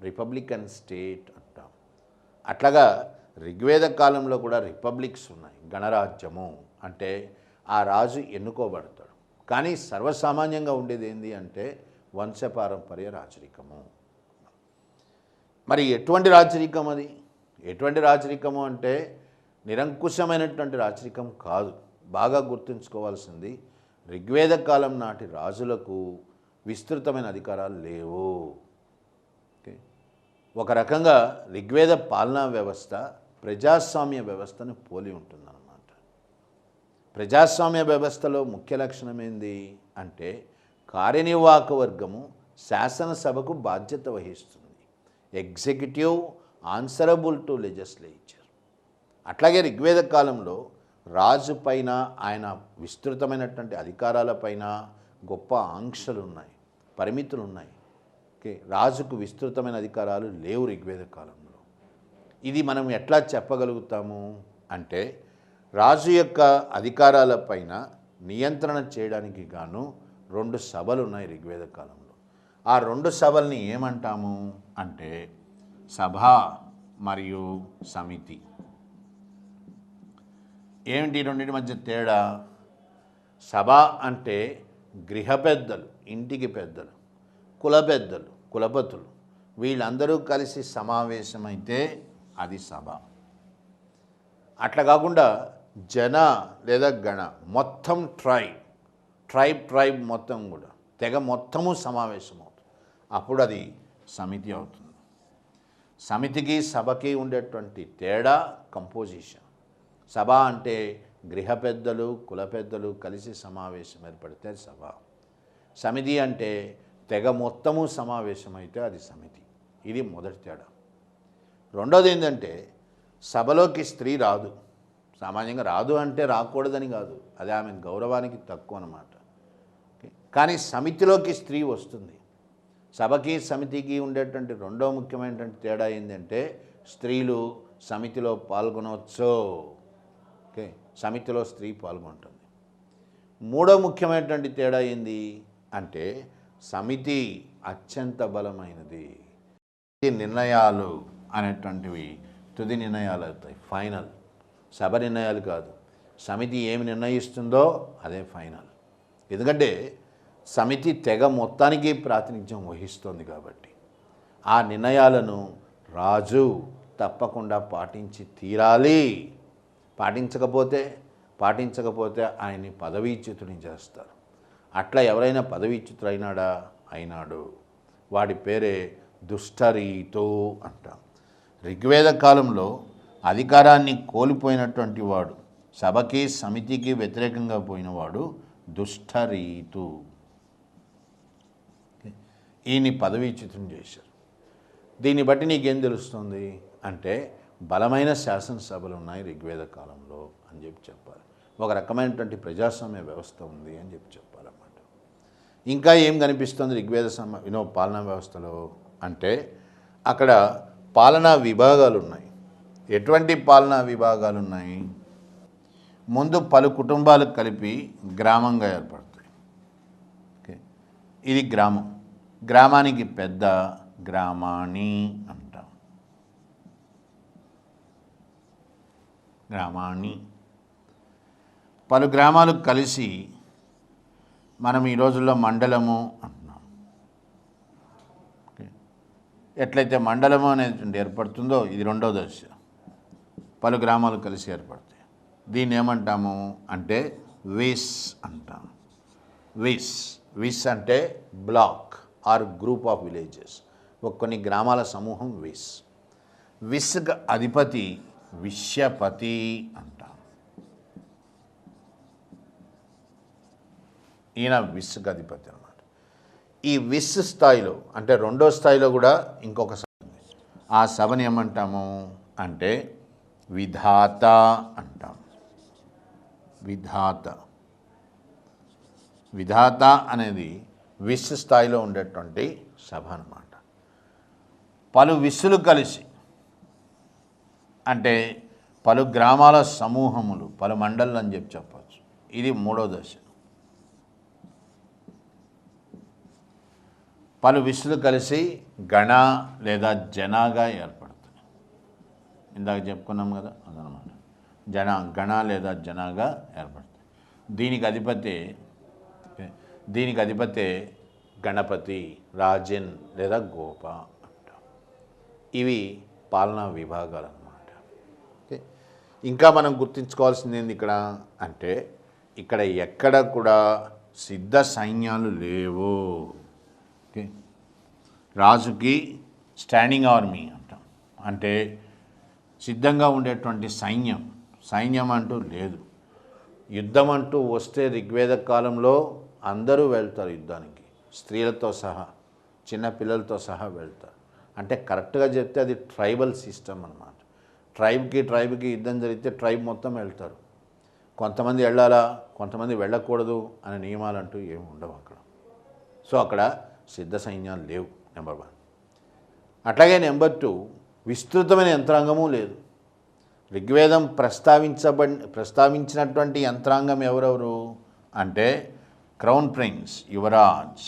S1: రిపబ్లికన్ స్టేట్ అంటాం. అట్లాగా ఋగ్వేద కాలంలో కూడా రిపబ్లిక్స్ ఉన్నాయి. గణరాజ్యము అంటే ఆ రాజు ఎన్నుకోబడతాడు. కానీ సర్వసామాన్యంగా ఉండేది ఏంటి అంటే వంశపారంపర్య రాచరికము. మరి ఎటువంటి రాచరికం అది? ఎటువంటి రాచరికము అంటే నిరంకుశమైనటువంటి రాచరికం కాదు. బాగా గుర్తుంచుకోవాల్సింది, ఋగ్వేద కాలం నాటి రాజులకు విస్తృతమైన అధికారాలు లేవు. ఓకే, ఒక రకంగా ఋగ్వేద పాలనా వ్యవస్థ ప్రజాస్వామ్య వ్యవస్థను పోలి ఉంటుందన్నమాట. ప్రజాస్వామ్య వ్యవస్థలో ముఖ్య లక్షణం ఏంది అంటే కార్యనిర్వాహక వర్గము శాసనసభకు బాధ్యత వహిస్తుంది. Executive answerable to legislature. అట్లాగే ఋగ్వేద కాలంలో రాజు పైన, ఆయన విస్తృతమైనటువంటి అధికారాలపైన గొప్ప ఆంక్షలు ఉన్నాయి, పరిమితులు ఉన్నాయి. ఓకే, రాజుకు విస్తృతమైన అధికారాలు లేవు ఋగ్వేద కాలంలో. ఇది మనం ఎట్లా చెప్పగలుగుతాము అంటే రాజు యొక్క అధికారాలపైన నియంత్రణ చేయడానికి గాను 2 సభలు ఉన్నాయి ఋగ్వేద కాలంలో. ఆ 2 సభల్ని ఏమంటాము అంటే సభ మరియు సమితి. ఏమిటి రెండింటి మధ్య తేడా? సభ అంటే గృహ పెద్దలు, ఇంటికి పెద్దలు, కుల పెద్దలు, కులపతులు, వీళ్ళందరూ కలిసి సమావేశమైతే అది సభ. అట్లా కాకుండా జన లేదా గణ, మొత్తం ట్రైబ్ మొత్తం కూడా, తెగ మొత్తము సమావేశం అవుతుంది, అప్పుడు అది సమితి అవుతుంది. సమితికి సభకి ఉండేటువంటి తేడా కంపోజిషన్. సభ అంటే గృహ పెద్దలు, కుల పెద్దలు కలిసి సమావేశం ఏర్పడితే సభ. సమితి అంటే తెగ మొత్తము సమావేశమైతే అది సమితి. ఇది మొదటి తేడా. రెండోది ఏంటంటే సభలోకి స్త్రీ రాదు. సామాన్యంగా రాదు అంటే రాకూడదని కాదు, అది ఆమె గౌరవానికి తక్కువ అన్నమాట. కానీ సమితిలోకి స్త్రీ వస్తుంది. సభకి సమితికి ఉండేటువంటి రెండో ముఖ్యమైనటువంటి తేడా ఏంటంటే స్త్రీలు సమితిలో పాల్గొనవచ్చు. ఓకే, సమితిలో స్త్రీ పాల్గొంటుంది. మూడో ముఖ్యమైనటువంటి తేడా ఏంది అంటే సమితి అత్యంత బలమైనది. నిర్ణయాలు అనేటువంటివి తుది నిర్ణయాలు అవుతాయి, ఫైనల్. సభ నిర్ణయాలు కాదు. సమితి ఏమి నిర్ణయిస్తుందో అదే ఫైనల్. ఎందుకంటే సమితి తెగ మొత్తానికి ప్రాతినిధ్యం వహిస్తుంది కాబట్టి ఆ నిర్ణయాలను రాజు తప్పకుండా పాటించి తీరాలి. పాటించకపోతే ఆయన్ని పదవీచ్యుతుని చేస్తారు. అట్లా ఎవరైనా పదవీచ్యుతుడైనాడా? అయినాడు. వాడి పేరే దుష్టరీతు అంటాం. ఋగ్వేద కాలంలో అధికారాన్ని కోల్పోయినటువంటి వాడు, సభకి సమితికి వ్యతిరేకంగా పోయినవాడు దుష్టరీతు. ఈయన్ని పదవీచ్యుతం చేశారు. దీన్ని బట్టి నీకేం తెలుస్తుంది అంటే బలమైన శాసనసభలు ఉన్నాయి ఋగ్వేద కాలంలో అని చెప్పాలి. ఒక రకమైనటువంటి ప్రజాస్వామ్య వ్యవస్థ ఉంది అని చెప్పాలన్నమాట. ఇంకా ఏం కనిపిస్తుంది ఋగ్వేద పాలనా వ్యవస్థలో అంటే అక్కడ పాలనా విభాగాలు ఉన్నాయి. ఎటువంటి పాలనా విభాగాలు ఉన్నాయి? ముందు పలు కుటుంబాలు కలిపి గ్రామంగా ఏర్పడతాయి. ఓకే, ఇది గ్రామం. గ్రామానికి పెద్ద గ్రామాణి అంటాం. గ్రామాణి. పలు గ్రామాలు కలిసి మనం ఈ రోజుల్లో మండలము అంటున్నాం. ఎట్లయితే మండలము అనేది ఏర్పడుతుందో ఇది రెండో దశ. పలు గ్రామాలు కలిసి ఏర్పడతాయి. దీన్ని ఏమంటాము అంటే విస్ అంటాం. విస్ అంటే block or group of villages. కొన్ని గ్రామాల సమూహం విస్కి అధిపతి విశ్యపతి అంటాం. ఈయన విస్కి అధిపతి అన్నమాట. ఈ విస్ స్థాయిలో అంటే రెండో స్థాయిలో కూడా ఇంకొక సభ ఉంది. ఆ సభని ఏమంటాము అంటే విధాత అంటాం. విధాత అనేది విస్ స్థాయిలో ఉండేటువంటి సభ అన్నమాట. పలు విస్సులు కలిసి అంటే పలు గ్రామాల సమూహములు, పలు మండళ్ళు అని చెప్పచ్చు. ఇది మూడో దశ. పలు విస్సులు కలిసి గణ లేదా జనాగా ఏర్పడతాయి. ఇందాక చెప్పుకున్నాం కదా, అదనమాట. గణ లేదా జనాగా ఏర్పడతాయి. దీనికి అధిపతే గణపతి, రాజన్ లేదా గోప అంటాం. ఇవి పాలనా విభాగాలు అన్నమాట. ఓకే, ఇంకా మనం గుర్తుంచుకోవాల్సింది ఏంది ఇక్కడ అంటే ఇక్కడ ఎక్కడ కూడా సిద్ధ సైన్యాలు లేవు. ఓకే, రాజుకి స్టాండింగ్ ఆర్మీ అంటాం. అంటే సిద్ధంగా ఉండేటువంటి సైన్యం అంటూ లేదు. యుద్ధం అంటూ వస్తే ఋగ్వేద కాలంలో అందరూ వెళ్తారు యుద్ధానికి, స్త్రీలతో సహా, చిన్నపిల్లలతో సహా వెళ్తారు. అంటే కరెక్ట్గా చెప్తే అది ట్రైబల్ సిస్టమ్ అన్నమాట. ట్రైబ్కి యుద్ధం జరిగితే ట్రైబ్ మొత్తం వెళ్తారు. కొంతమంది వెళ్ళాలా, కొంతమంది వెళ్ళకూడదు అనే నియమాలు అంటూ ఏమి ఉండవు అక్కడ. సో అక్కడ సిద్ధ సైన్యాలు లేవు, నెంబర్ 1. అట్లాగే నెంబర్ 2, విస్తృతమైన యంత్రాంగము లేదు. ఋగ్వేదం ప్రస్తావించినటువంటి యంత్రాంగం ఎవరెవరు అంటే క్రౌన్ ప్రిన్స్, యువరాజ్,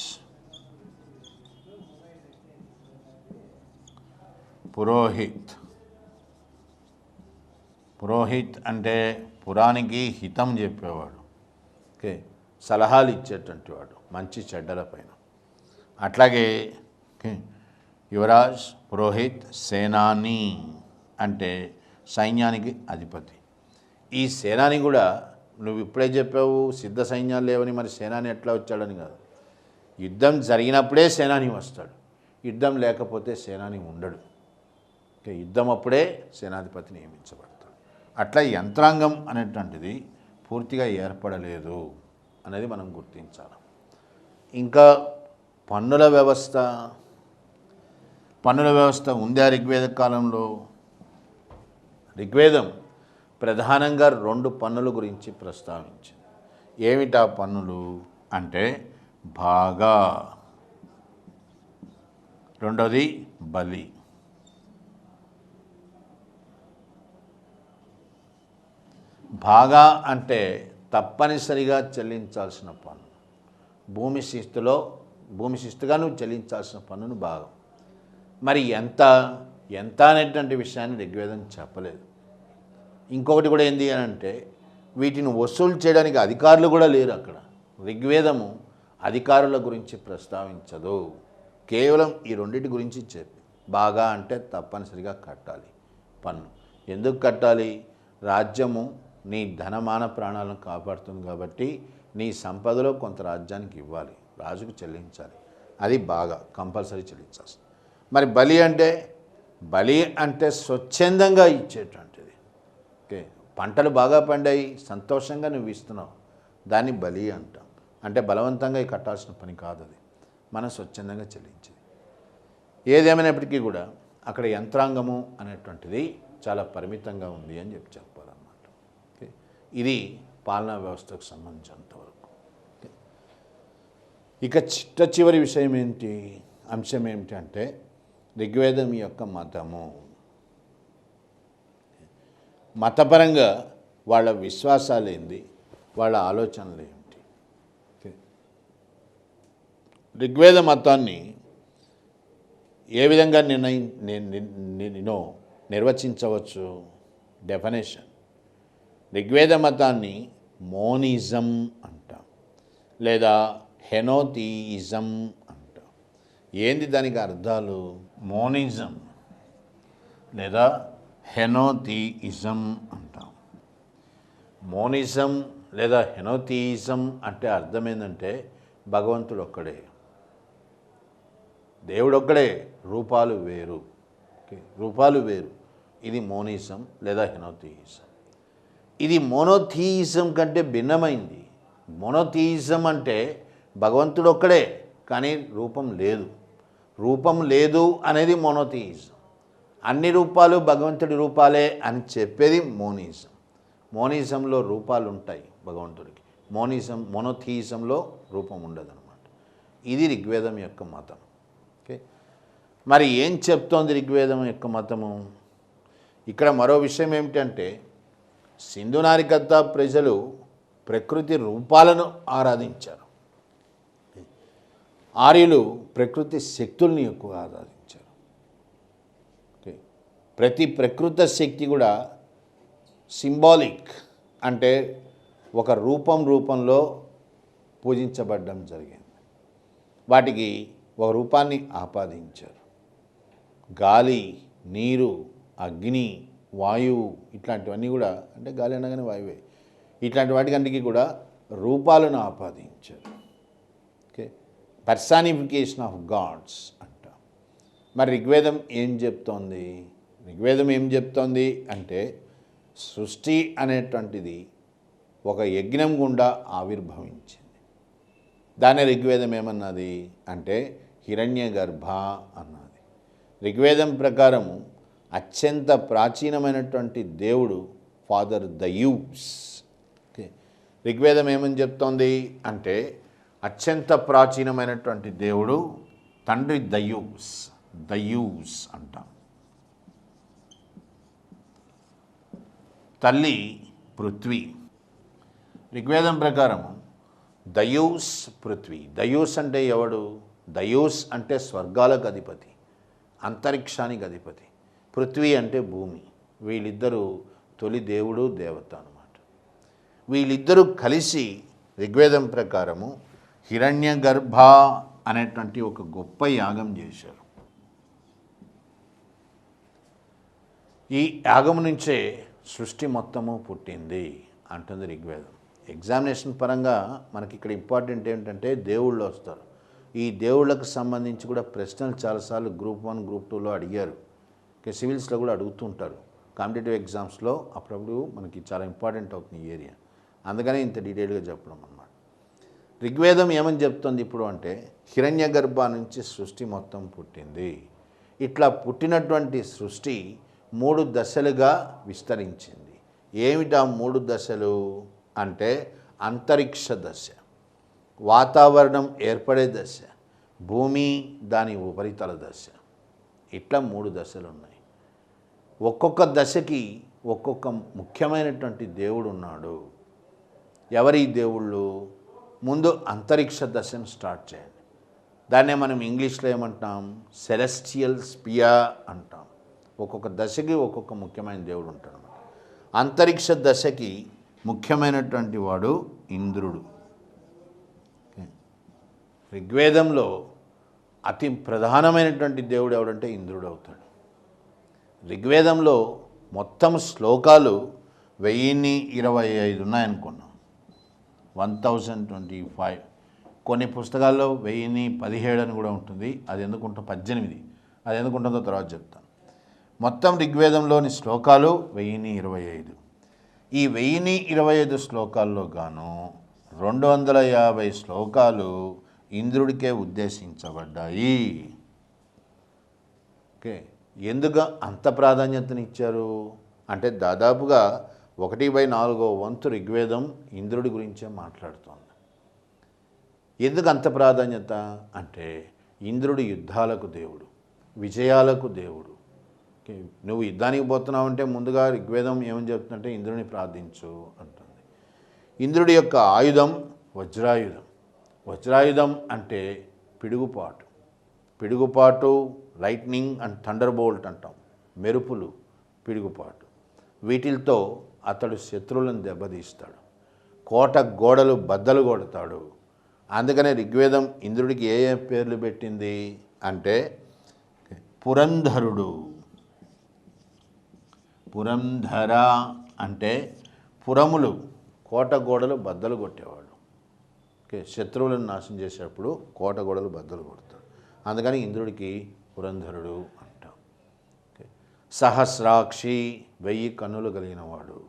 S1: పురోహిత్ అంటే పురానికి హితం చెప్పేవాడు. ఓకే, సలహాలు ఇచ్చేటువంటి వాడు మంచి చెడ్డల పైన. అట్లాగే యువరాజ్, పురోహిత్, సేనాని అంటే సైన్యానికి అధిపతి. ఈ సేనాని కూడా నువ్వు ఇప్పుడే చెప్పావు సిద్ధ సైన్యాలు లేవని, మరి సేనాని ఎట్లా వచ్చాడని కాదు. యుద్ధం జరిగినప్పుడే సేనాని వస్తాడు, యుద్ధం లేకపోతే సేనాని ఉండడు. యుద్ధం అప్పుడే సేనాధిపతి నియమించబడతాడు. అట్లా యంత్రాంగం అనేటువంటిది పూర్తిగా ఏర్పడలేదు అనేది మనం గుర్తించాలి. ఇంకా పన్నుల వ్యవస్థ ఉందా ఋగ్వేద కాలంలో? ఋగ్వేదం ప్రధానంగా 2 పన్నుల గురించి ప్రస్తావించింది. ఏమిటా పన్నులు అంటే భాగా, రెండోది బలి. భాగా అంటే తప్పనిసరిగా చెల్లించాల్సిన పన్ను. భూమి శిస్తుగా నువ్వు చెల్లించాల్సిన పన్నును భాగం. మరి ఎంత అనేటువంటి విషయాన్ని ఋగ్వేదం చెప్పలేదు. ఇంకొకటి కూడా ఏంటి అని అంటే వీటిని వసూలు చేయడానికి అధికారులు కూడా లేరు అక్కడ. ఋగ్వేదము అధికారుల గురించి ప్రస్తావించదు, కేవలం ఈ రెండింటి గురించి చెప్పి. బాగా అంటే తప్పనిసరిగా కట్టాలి పన్ను. ఎందుకు కట్టాలి? రాజ్యము నీ ధనమాన ప్రాణాలను కాపాడుతుంది కాబట్టి నీ సంపదలో కొంత రాజ్యానికి ఇవ్వాలి, రాజుకు చెల్లించాలి. అది బాగా కంపల్సరీ చెల్లించాల్సింది. మరి బలి అంటే స్వచ్ఛందంగా ఇచ్చేటువంటిది. ఓకే, పంటలు బాగా పండాయి, సంతోషంగా నువ్వు ఇస్తున్నావు, దాన్ని బలి అంటాం. అంటే బలవంతంగా కట్టాల్సిన పని కాదు, అది మనం స్వచ్ఛందంగా చెల్లించేది. ఏదేమైనప్పటికీ కూడా అక్కడ యంత్రాంగము అనేటువంటిది చాలా పరిమితంగా ఉంది అని చెప్పాలన్నమాట. ఓకే, ఇది పాలనా వ్యవస్థకు సంబంధించినంతవరకు. ఓకే, ఇక చివరి అంశం ఏమిటి అంటే ఋగ్వేదం యొక్క మతపరంగా వాళ్ళ విశ్వాసాలు ఏంది, వాళ్ళ ఆలోచనలు ఏమిటి. ఋగ్వేద మతాన్ని ఏ విధంగా నిర్వచించవచ్చు? డెఫినేషన్, ఋగ్వేద మతాన్ని మోనిజం అంటాం. లేదా హెనోథియిజం అంటాం. ఏంది దానికి అర్థాలు? మోనిజం లేదా హెనోథియిజం అంటాం. మోనిజం లేదా హెనోథియిజం అంటే అర్థం ఏంటంటే భగవంతుడు ఒక్కడే, దేవుడు ఒక్కడే, రూపాలు వేరు. రూపాలు వేరు. ఇది మోనిజం లేదా హెనోథియిజం. ఇది మోనోథియిజం కంటే భిన్నమైంది. మోనోథియిజం అంటే భగవంతుడు ఒక్కడే కానీ రూపం లేదు. రూపం లేదు అనేది మోనోథియిజం. అన్ని రూపాలు భగవంతుడి రూపాలే అని చెప్పేది మోనిజం. మోనిజంలో రూపాలు ఉంటాయి భగవంతుడికి. మోనోథియిజంలో రూపం ఉండదన్నమాట. ఇది ఋగ్వేదం యొక్క మతం. ఓకే, మరి ఏం చెప్తోంది ఋగ్వేదం యొక్క మతము? ఇక్కడ మరో విషయం ఏమిటంటే సింధు నాగరికత ప్రజలు ప్రకృతి రూపాలను ఆరాధించారు. ఆర్యులు ప్రకృతి శక్తుల్ని ఎక్కువ ఆరాధించారు. ఓకే, ప్రతి ప్రకృతి శక్తి కూడా సింబాలిక్ అంటే ఒక రూపంలో పూజించబడడం జరిగింది. వాటికి ఒక రూపాన్ని ఆపాదించారు. గాలి, నీరు, అగ్ని, వాయువు ఇట్లాంటివన్నీ కూడా, అంటే గాలి అనగానే వాయువే, ఇట్లాంటి వాటికన్నిటికీ కూడా రూపాలను ఆపాదించారు. ఓకే, పర్సానిఫికేషన్ ఆఫ్ గాడ్స్ అంటాం. మరి ఋగ్వేదం ఏం చెప్తోంది? ఋగ్వేదం ఏం చెప్తోంది అంటే సృష్టి అనేటువంటిది ఒక యజ్ఞం గుండా ఆవిర్భవించింది. దాని ఋగ్వేదం ఏమన్నది అంటే హిరణ్యగర్భ అన్నది. ఋగ్వేదం ప్రకారము అత్యంత ప్రాచీనమైనటువంటి దేవుడు ఫాదర్ దయూస్. ఓకే, ఋగ్వేదం ఏమని చెప్తోంది అంటే అత్యంత ప్రాచీనమైనటువంటి దేవుడు తండ్రి దయూస్ అంటాం. తల్లి పృథ్వీ. ఋగ్వేదం ప్రకారం దయూస్ పృథ్వీ. దయూస్ అంటే ఎవడు? దయూస్ అంటే స్వర్గాలకు అధిపతి, అంతరిక్షానికి అధిపతి. పృథ్వీ అంటే భూమి. వీళ్ళిద్దరూ తొలి దేవుడు దేవత అన్నమాట. వీళ్ళిద్దరూ కలిసి ఋగ్వేదం ప్రకారము హిరణ్యగర్భ అనేటువంటి ఒక గొప్ప యాగం చేశారు. ఈ యాగం నుంచే సృష్టి మొత్తము పుట్టింది అంటుంది ఋగ్వేదం. ఎగ్జామినేషన్ పరంగా మనకి ఇక్కడ ఇంపార్టెంట్ ఏంటంటే దేవుళ్ళు వస్తారు. ఈ దేవుళ్ళకు సంబంధించి కూడా ప్రశ్నలు చాలాసార్లు గ్రూప్ 1, గ్రూప్ 2లో అడిగారు. సివిల్స్లో కూడా అడుగుతుంటారు. కాంపిటేటివ్ ఎగ్జామ్స్లో అప్పుడప్పుడు మనకి చాలా ఇంపార్టెంట్ అవుతుంది ఈ ఏరియా. అందుకనే ఇంత డీటెయిల్గా చెప్పడం అన్నమాట. ఋగ్వేదం ఏమని చెప్తుంది ఇప్పుడు అంటే హిరణ్యగర్భ నుంచి సృష్టి మొత్తం పుట్టింది. ఇట్లా పుట్టినటువంటి సృష్టి 3 దశలుగా విస్తరించింది. ఏమిటా 3 దశలు అంటే అంతరిక్ష దశ, వాతావరణం ఏర్పడే దశ, భూమి దాని ఉపరితల దశ. ఇట్లా 3 దశలు ఉన్నాయి. ఒక్కొక్క దశకి ఒక్కొక్క ముఖ్యమైనటువంటి దేవుడు ఉన్నాడు. ఎవరి దేవుళ్ళు? ముందు అంతరిక్ష దశను స్టార్ట్ చేయండి. దాన్నే మనం ఇంగ్లీష్లో ఏమంటాం? సెలెస్టియల్ స్పియర్ అంటాం. ఒక్కొక్క దశకి ఒక్కొక్క ముఖ్యమైన దేవుడు ఉంటాడు. అంతరిక్ష దశకి ముఖ్యమైనటువంటి వాడు ఇంద్రుడు. ఋగ్వేదంలో అతి ప్రధానమైనటువంటి దేవుడు ఎవడంటే ఇంద్రుడు అవుతాడు. ఋగ్వేదంలో మొత్తం శ్లోకాలు 1025 ఉన్నాయనుకున్నాం. 1025. కొన్ని పుస్తకాల్లో 1017 అని కూడా ఉంటుంది. అది ఎందుకుంటాం 18. అది ఎందుకుంటుందో తర్వాత చెప్తాను. మొత్తం ఋగ్వేదంలోని శ్లోకాలు 1025. ఈ 1025 శ్లోకాల్లో గాను 250 శ్లోకాలు ఇంద్రుడికే ఉద్దేశించబడ్డాయి. ఓకే, ఎందుకు అంత ప్రాధాన్యతనిచ్చారు అంటే దాదాపుగా 1/4 వంతు ఋగ్వేదం ఇంద్రుడి గురించే మాట్లాడుతోంది. ఎందుకు అంత ప్రాధాన్యత అంటే ఇంద్రుడు యుద్ధాలకు దేవుడు, విజయాలకు దేవుడు. నువ్వు యుద్ధానికి పోతున్నావు అంటే ముందుగా ఋగ్వేదం ఏమని చెప్తుందంటే ఇంద్రుని ప్రార్థించు అంటుంది. ఇంద్రుడి యొక్క ఆయుధం వజ్రాయుధం. వజ్రాయుధం అంటే పిడుగుపాటు, లైట్నింగ్ అండ్ థండర్ బోల్ట్ అంటాం. మెరుపులు, పిడుగుపాటు. వీటితో అతడు శత్రువులను దెబ్బతీస్తాడు. కోట గోడలు బద్దలు కొడతాడు. అందుకనే ఋగ్వేదం ఇంద్రుడికి ఏ ఏ పేర్లు పెట్టింది అంటే పురంధరుడు. పురంధర అంటే పురములు, కోట గోడలు బద్దలు కొట్టేవాడు. ఓకే, శత్రువులను నాశనం చేసేటప్పుడు కోట గోడలు బద్దలు కొడతాడు. అందుకని ఇంద్రుడికి పురంధరుడు అంటాం. ఓకే, సహస్రాక్షి 1000 కన్నులు కలిగిన వాడు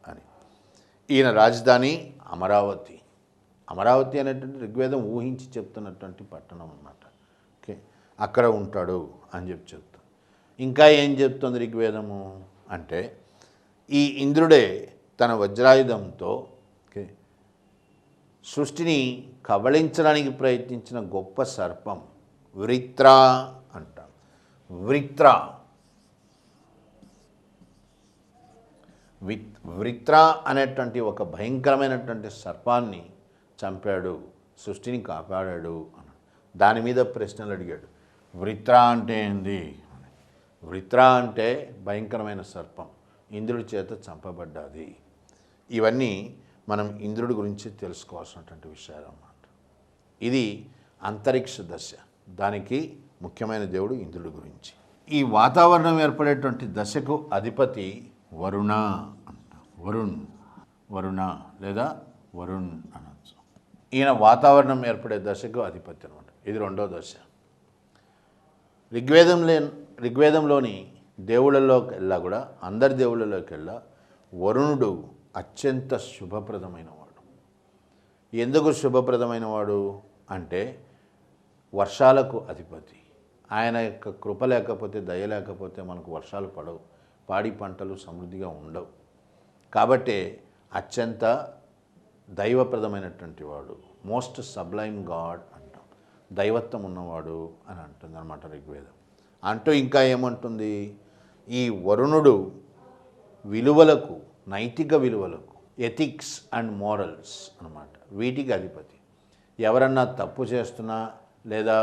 S1: అని. ఈయన రాజధాని అమరావతి. అమరావతి అనేటువంటి ఋగ్వేదం ఊహించి చెప్తున్నటువంటి పట్టణం అన్నమాట. ఓకే, అక్కడ ఉంటాడు అని చెప్తాం. ఇంకా ఏం చెప్తుంది ఋగ్వేదము అంటే ఈ ఇంద్రుడే తన వజ్రాయుధంతో సృష్టిని కబళించడానికి ప్రయత్నించిన గొప్ప సర్పం వృత్ర అంటాం. వృత్ర అనేటువంటి ఒక భయంకరమైనటువంటి సర్పాన్ని చంపాడు, సృష్టిని కాపాడాడు అని. దాని మీద ప్రశ్నలు అడిగాడు. వృత్ర అంటే ఏంది? వృత్ర అంటే భయంకరమైన సర్పం, ఇంద్రుడి చేత చంపబడ్డాది. ఇవన్నీ మనం ఇంద్రుడి గురించి తెలుసుకోవాల్సినటువంటి విషయాలు అన్నమాట. ఇది అంతరిక్ష దశ, దానికి ముఖ్యమైన దేవుడు ఇంద్రుడి గురించి. ఈ వాతావరణం ఏర్పడేటువంటి దశకు అధిపతి వరుణ అంట. వరుణ లేదా వరుణ్ అనొచ్చు. ఈయన వాతావరణం ఏర్పడే దశకు అధిపతి అనమాట. ఇది 2వ దశ. ఋగ్వేదంలోని దేవుళ్ళలోకెల్లా కూడా, అందరి దేవుళ్ళలోకెల్లా వరుణుడు అత్యంత శుభప్రదమైన వాడు. ఎందుకు శుభప్రదమైన వాడు అంటే వర్షాలకు అధిపతి. ఆయన యొక్క కృప లేకపోతే, దయ లేకపోతే మనకు వర్షాలు పడవు, పాడి పంటలు సమృద్ధిగా ఉండవు. కాబట్టే అత్యంత దైవప్రదమైనటువంటి వాడు, మోస్ట్ సబ్లైమ్ గాడ్ అంటాం. దైవత్వం ఉన్నవాడు అని అంటుంది అన్నమాట ఋగ్వేదం. అంటూ ఇంకా ఏమంటుంది, ఈ వరుణుడు విలువలకు, నైతిక విలువలకు, ఎథిక్స్ అండ్ మోరల్స్ అన్నమాట, వీటికి అధిపతి. ఎవరన్నా తప్పు చేస్తున్నా లేదా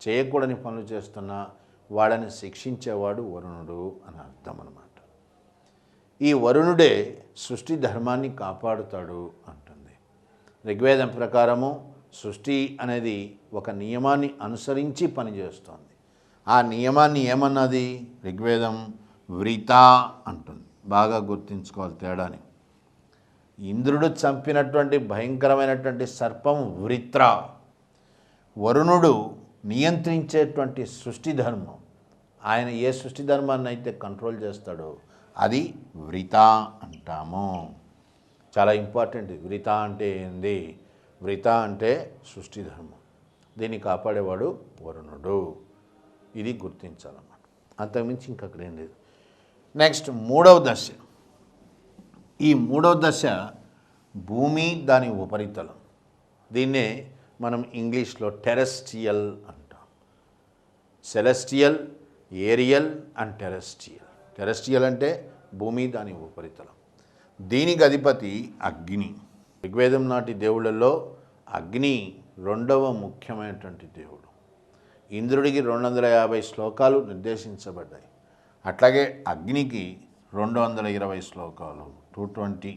S1: చేయకూడని పనులు చేస్తున్నా వాళ్ళని శిక్షించేవాడు వరుణుడు అని అర్థం అన్నమాట. ఈ వరుణుడే సృష్టి ధర్మాన్ని కాపాడుతాడు అంటుంది ఋగ్వేదం ప్రకారము. సృష్టి అనేది ఒక నియమాన్ని అనుసరించి పనిచేస్తోంది. ఆ నియమాన్ని ఏమన్నది ఋగ్వేదం? వృత అంటుంది. బాగా గుర్తుంచుకోవాలి తేడాని. ఇంద్రుడు చంపినటువంటి భయంకరమైనటువంటి సర్పం వృత్ర. వరుణుడు నియంత్రించేటువంటి సృష్టి ధర్మం, ఆయన ఏ సృష్టి ధర్మాన్ని అయితే కంట్రోల్ చేస్తాడో అది వృత అంటాము. చాలా ఇంపార్టెంట్. వృత అంటే ఏంది? వృత అంటే సృష్టి ధర్మం, దీన్ని కాపాడేవాడు వరుణుడు. ఇది గుర్తించాలన్నమాట. అంతకుమించి ఇంకక్కడ ఏం లేదు. నెక్స్ట్ 3వ దశ. ఈ 3వ దశ భూమి, దాని ఉపరితలం. దీన్నే మనం ఇంగ్లీష్లో టెరెస్ట్రియల్ అంటాం. Celestial, aerial and terrestrial. Terrestrial అంటే భూమి, దాని ఉపరితలం. దీనికి అధిపతి అగ్ని. ఋగ్వేదం నాటి దేవుళ్ళల్లో అగ్ని 2వ ముఖ్యమైనటువంటి దేవుడు. ఇంద్రుడికి 250 శ్లోకాలు నిర్దేశించబడ్డాయి. అట్లాగే అగ్నికి 220 శ్లోకాలు, 220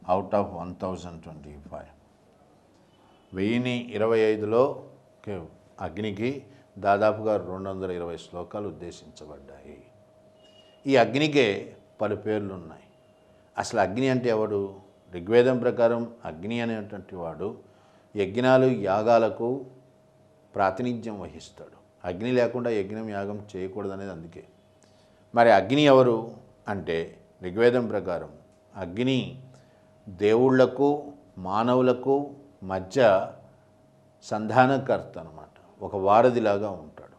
S1: అవుట్ ఆఫ్ 1025. 1025లో అగ్నికి దాదాపుగా 220 శ్లోకాలు ఉద్దేశించబడ్డాయి. ఈ అగ్నికే పలు పేర్లు ఉన్నాయి. అసలు అగ్ని అంటే ఎవడు? ఋగ్వేదం ప్రకారం అగ్ని అనేటువంటి వాడు యజ్ఞాలు, యాగాలకు ప్రాతినిధ్యం వహిస్తాడు. అగ్ని లేకుండా యజ్ఞం, యాగం చేయకూడదనేది అందుకే. మరి అగ్ని ఎవరు అంటే ఋగ్వేదం ప్రకారం అగ్ని దేవుళ్లకు, మానవులకు మధ్య సంధానకర్త అన్నమాట. ఒక వారధిలాగా ఉంటాడు.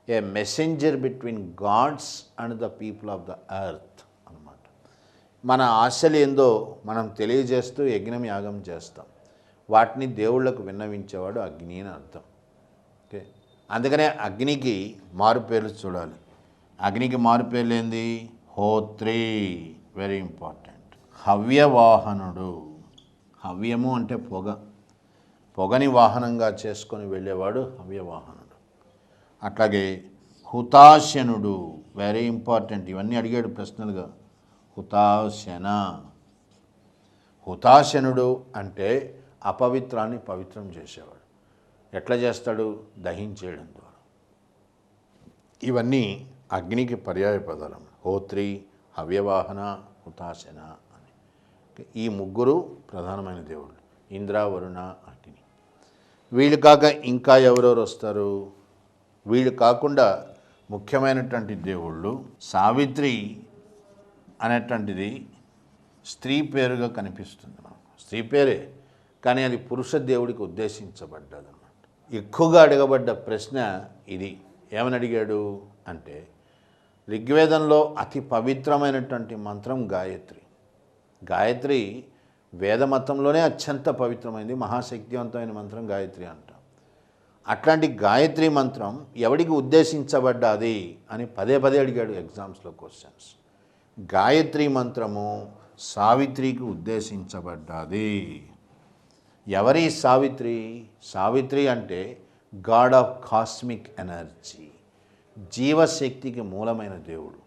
S1: ఏ messenger between gods and the people of the earth అన్నమాట. మన ఆశలు ఏందో మనం తెలియజేస్తూ యజ్ఞం, యాగం చేస్తాం. వాటిని దేవుళ్లకు విన్నవించేవాడు అగ్ని అని అర్థం. ఓకే, అందుకనే అగ్నికి మారు పేర్లు చూడాలి. అగ్నికి మారు పేర్లు ఏంది? హోత్రి, వెరీ ఇంపార్టెంట్. హవ్యవాహనుడు. హవ్యము అంటే పొగ. పొగని వాహనంగా చేసుకొని వెళ్ళేవాడు హవ్యవాహనుడు. అట్లాగే హుతాశనుడు, వెరీ ఇంపార్టెంట్. ఇవన్నీ అడిగాడు ప్రశ్నలుగా. హుతాశన. హుతాశనుడు అంటే అపవిత్రాన్ని పవిత్రం చేసేవాడు. ఎట్లా చేస్తాడు? దహించేయడం ద్వారా. ఇవన్నీ అగ్నికి పర్యాయ పదాలు. హోత్రి, హవ్యవాహన, హుతాశన అని. ఈ ముగ్గురు ప్రధానమైన దేవుళ్ళు, ఇంద్ర, వరుణ, అగ్ని. వీళ్ళు కాక ఇంకా ఎవరెవరు వస్తారు? వీళ్ళు కాకుండా ముఖ్యమైనటువంటి దేవుళ్ళు సావిత్రి అనేటువంటిది స్త్రీ పేరుగా కనిపిస్తుంది మనకు. స్త్రీ పేరే, కానీ అది పురుష దేవుడికి ఉద్దేశించబడ్డదన్నమాట. ఎక్కువగా అడగబడ్డ ప్రశ్న ఇది. ఏమని అడిగాడు అంటే, ఋగ్వేదంలో అతి పవిత్రమైనటువంటి మంత్రం గాయత్రి. గాయత్రి వేదమతంలోనే అత్యంత పవిత్రమైనది, మహాశక్తివంతమైన మంత్రం గాయత్రి అంటాం. అట్లాంటి గాయత్రి మంత్రం ఎవడికి ఉద్దేశించబడ్డది అని పదే పదే అడిగాడు ఎగ్జామ్స్లో క్వశ్చన్స్. గాయత్రి మంత్రము సావిత్రికి ఉద్దేశించబడ్డది. ఎవరి సావిత్రి? సావిత్రి అంటే గాడ్ ఆఫ్ కాస్మిక్ ఎనర్జీ, జీవశక్తికి మూలమైన దేవుడు.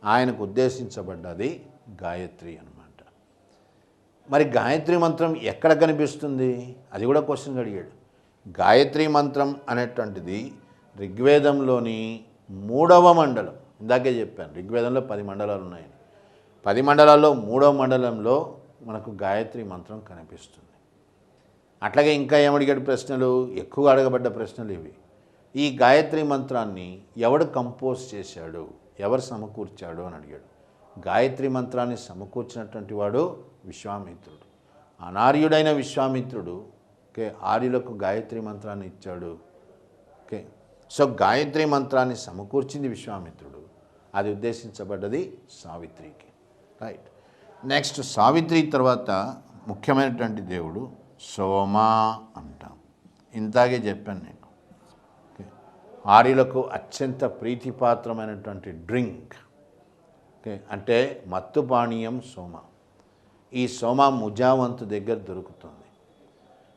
S1: ఆయనకు ఉద్దేశించబడ్డది గాయత్రి అన్నమాట. మరి గాయత్రి మంత్రం ఎక్కడ కనిపిస్తుంది? అది కూడా క్వశ్చన్ అడిగాడు. గాయత్రి మంత్రం అనేటువంటిది ఋగ్వేదంలోని 3వ మండలం. ఇందాకే చెప్పాను, ఋగ్వేదంలో 10 మండలాలు ఉన్నాయని. 10 మండలాల్లో 3వ మండలంలో మనకు గాయత్రి మంత్రం కనిపిస్తుంది. అట్లాగే ఇంకా ఏమడిగాడు ప్రశ్నలు? ఎక్కువగా అడగబడ్డ ప్రశ్నలు ఇవి. ఈ గాయత్రి మంత్రాన్ని ఎవడు కంపోజ్ చేశాడు, ఎవరు సమకూర్చాడు అని అడిగాడు. గాయత్రి మంత్రాన్ని సమకూర్చినటువంటి వాడు విశ్వామిత్రుడు. అనార్యుడైన విశ్వామిత్రుడు ఆర్యులకు గాయత్రి మంత్రాన్ని ఇచ్చాడు. సో గాయత్రి మంత్రాన్ని సమకూర్చింది విశ్వామిత్రుడు. అది ఉద్దేశించబడ్డది సావిత్రికి. రైట్. నెక్స్ట్ సావిత్రి తర్వాత ముఖ్యమైనటువంటి దేవుడు సోమ అంటాం. ఇంతాగే చెప్పాను నేను. ఆర్యులకు అత్యంత ప్రీతిపాత్రమైనటువంటి డ్రింక్ అంటే మత్తు పానీయం సోమ. ఈ సోమ ముజావంతు దగ్గర దొరుకుతుంది.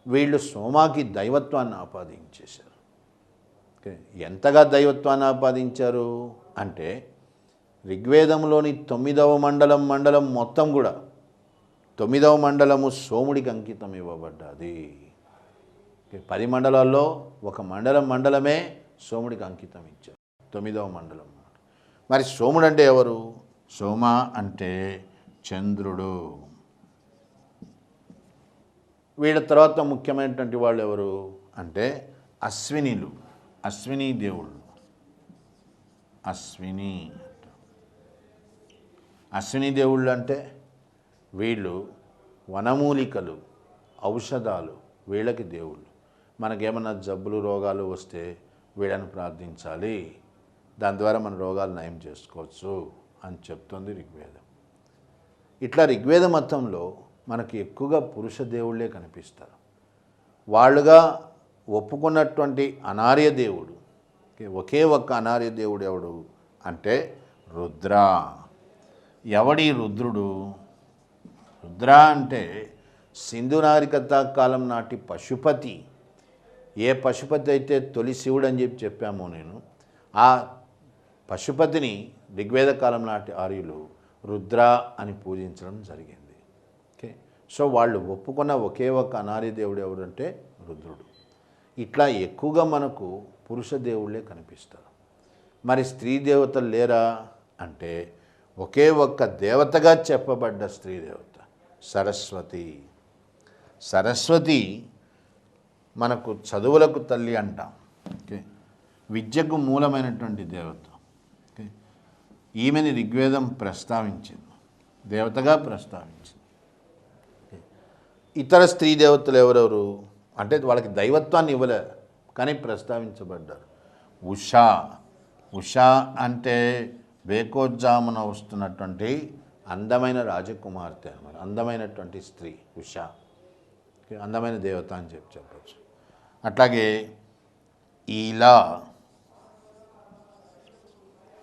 S1: వీళ్ళు సోమాకి దైవత్వాన్ని ఆపాదించేశారు. ఎంతగా దైవత్వాన్ని ఆపాదించారు అంటే, ఋగ్వేదంలోని 9వ మండలం మొత్తం కూడా 9వ మండలము సోముడికి అంకితం ఇవ్వబడ్డది. 10 మండలాల్లో ఒక మండలమే సోముడికి అంకితం ఇచ్చారు, 9వ మండలం. మరి సోముడు అంటే ఎవరు? సోమ అంటే చంద్రుడు. వీళ్ళ తర్వాత ముఖ్యమైనటువంటి వాళ్ళు ఎవరు అంటే అశ్వినీలు, అశ్విని దేవుళ్ళు. అశ్విని దేవుళ్ళు అంటే వీళ్ళు వనమూలికలు, ఔషధాలు, వీళ్ళకి దేవుళ్ళు. మనకేమన్నా జబ్బులు, రోగాలు వస్తే వీళ్ళని ప్రార్థించాలి, దాని ద్వారా మన రోగాలు నయం చేసుకోవచ్చు అని చెప్తుంది ఋగ్వేదం. ఇట్లా ఋగ్వేద మతంలో మనకి ఎక్కువగా పురుష దేవుళ్ళే కనిపిస్తారు. వాళ్ళుగా ఒప్పుకున్నటువంటి అనార్య దేవుడు, ఒకే ఒక్క అనార్య దేవుడు ఎవడు అంటే రుద్ర. ఎవడి రుద్రుడు? రుద్ర అంటే సింధు నాగరికత కాలం నాటి పశుపతి. ఏ పశుపతి అయితే తొలి శివుడు అని చెప్పామో నేను, ఆ పశుపతిని ఋగ్వేద కాలం నాటి ఆర్యులు రుద్ర అని పూజించడం జరిగింది. సో వాళ్ళు ఒప్పుకున్న ఒకే ఒక అనార్య దేవుడు ఎవరంటే రుద్రుడు. ఇట్లా ఎక్కువగా మనకు పురుష దేవుళ్ళే కనిపిస్తారు. మరి స్త్రీ దేవతలు లేరా అంటే ఒకే ఒక్క దేవతగా చెప్పబడ్డ స్త్రీ దేవత సరస్వతి. సరస్వతి మనకు చదువులకు తల్లి అంటాం. విద్యకు మూలమైనటువంటి దేవత. ఈమెని ఋగ్వేదం ప్రస్తావించింది, దేవతగా ప్రస్తావించింది. ఇతర స్త్రీ దేవతలు ఎవరెవరు అంటే వాళ్ళకి దైవత్వాన్ని ఇవ్వలే, కానీ ప్రస్తావించబడ్డారు. ఉష అంటే వేకోజామున వస్తున్నటువంటి అందమైన రాజకుమార్తె అన్నమాట, అందమైనటువంటి స్త్రీ ఉష, అందమైన దేవత అని చెప్పచ్చు. అట్లాగే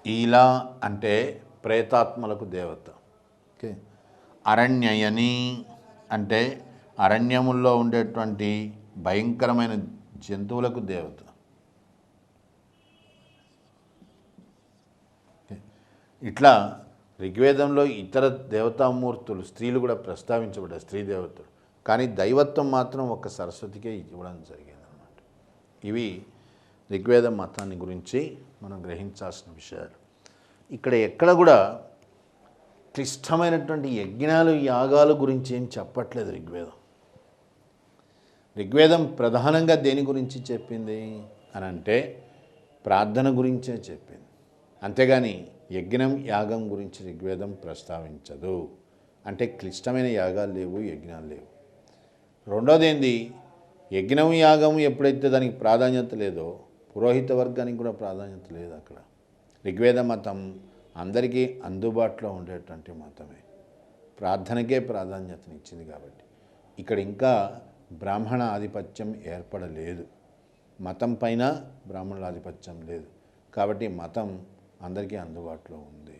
S1: ఈలా అంటే ప్రేతాత్మలకు దేవత. అరణ్యయని అంటే అరణ్యముల్లో ఉండేటువంటి భయంకరమైన జంతువులకు దేవత. ఇట్లా ఋగ్వేదంలో ఇతర దేవతామూర్తులు స్త్రీలు కూడా ప్రస్తావించబడ్డారు, స్త్రీ దేవతలు. కానీ దైవత్వం మాత్రం ఒక సరస్వతికే ఇవ్వడం జరిగింది అన్నమాట. ఇవి ఋగ్వేద మతాన్ని గురించి మనం గ్రహించాల్సిన విషయాలు. ఇక్కడ ఎక్కడ కూడా క్లిష్టమైనటువంటి యజ్ఞాలు యాగాలు గురించి ఏం చెప్పట్లేదు ఋగ్వేదం ప్రధానంగా దేని గురించి చెప్పింది అని అంటే ప్రార్థన గురించే చెప్పింది. అంతేగాని యజ్ఞం యాగం గురించి ఋగ్వేదం ప్రస్తావించదు. అంటే క్లిష్టమైన యాగాలు లేవు, యజ్ఞాలు లేవు. రెండోది ఏంది, యజ్ఞం యాగం ఎప్పుడైతే దానికి ప్రాధాన్యత లేదో పురోహిత వర్గానికి కూడా ప్రాధాన్యత లేదు. అక్కడ ఋగ్వేద మతం అందరికీ అందుబాటులో ఉండేటువంటి మతమే, ప్రార్థనకే ప్రాధాన్యతనిచ్చింది. కాబట్టి ఇక్కడ ఇంకా బ్రాహ్మణ ఆధిపత్యం ఏర్పడలేదు, మతం పైన బ్రాహ్మణుల ఆధిపత్యం లేదు. కాబట్టి మతం అందరికీ అందుబాటులో ఉంది.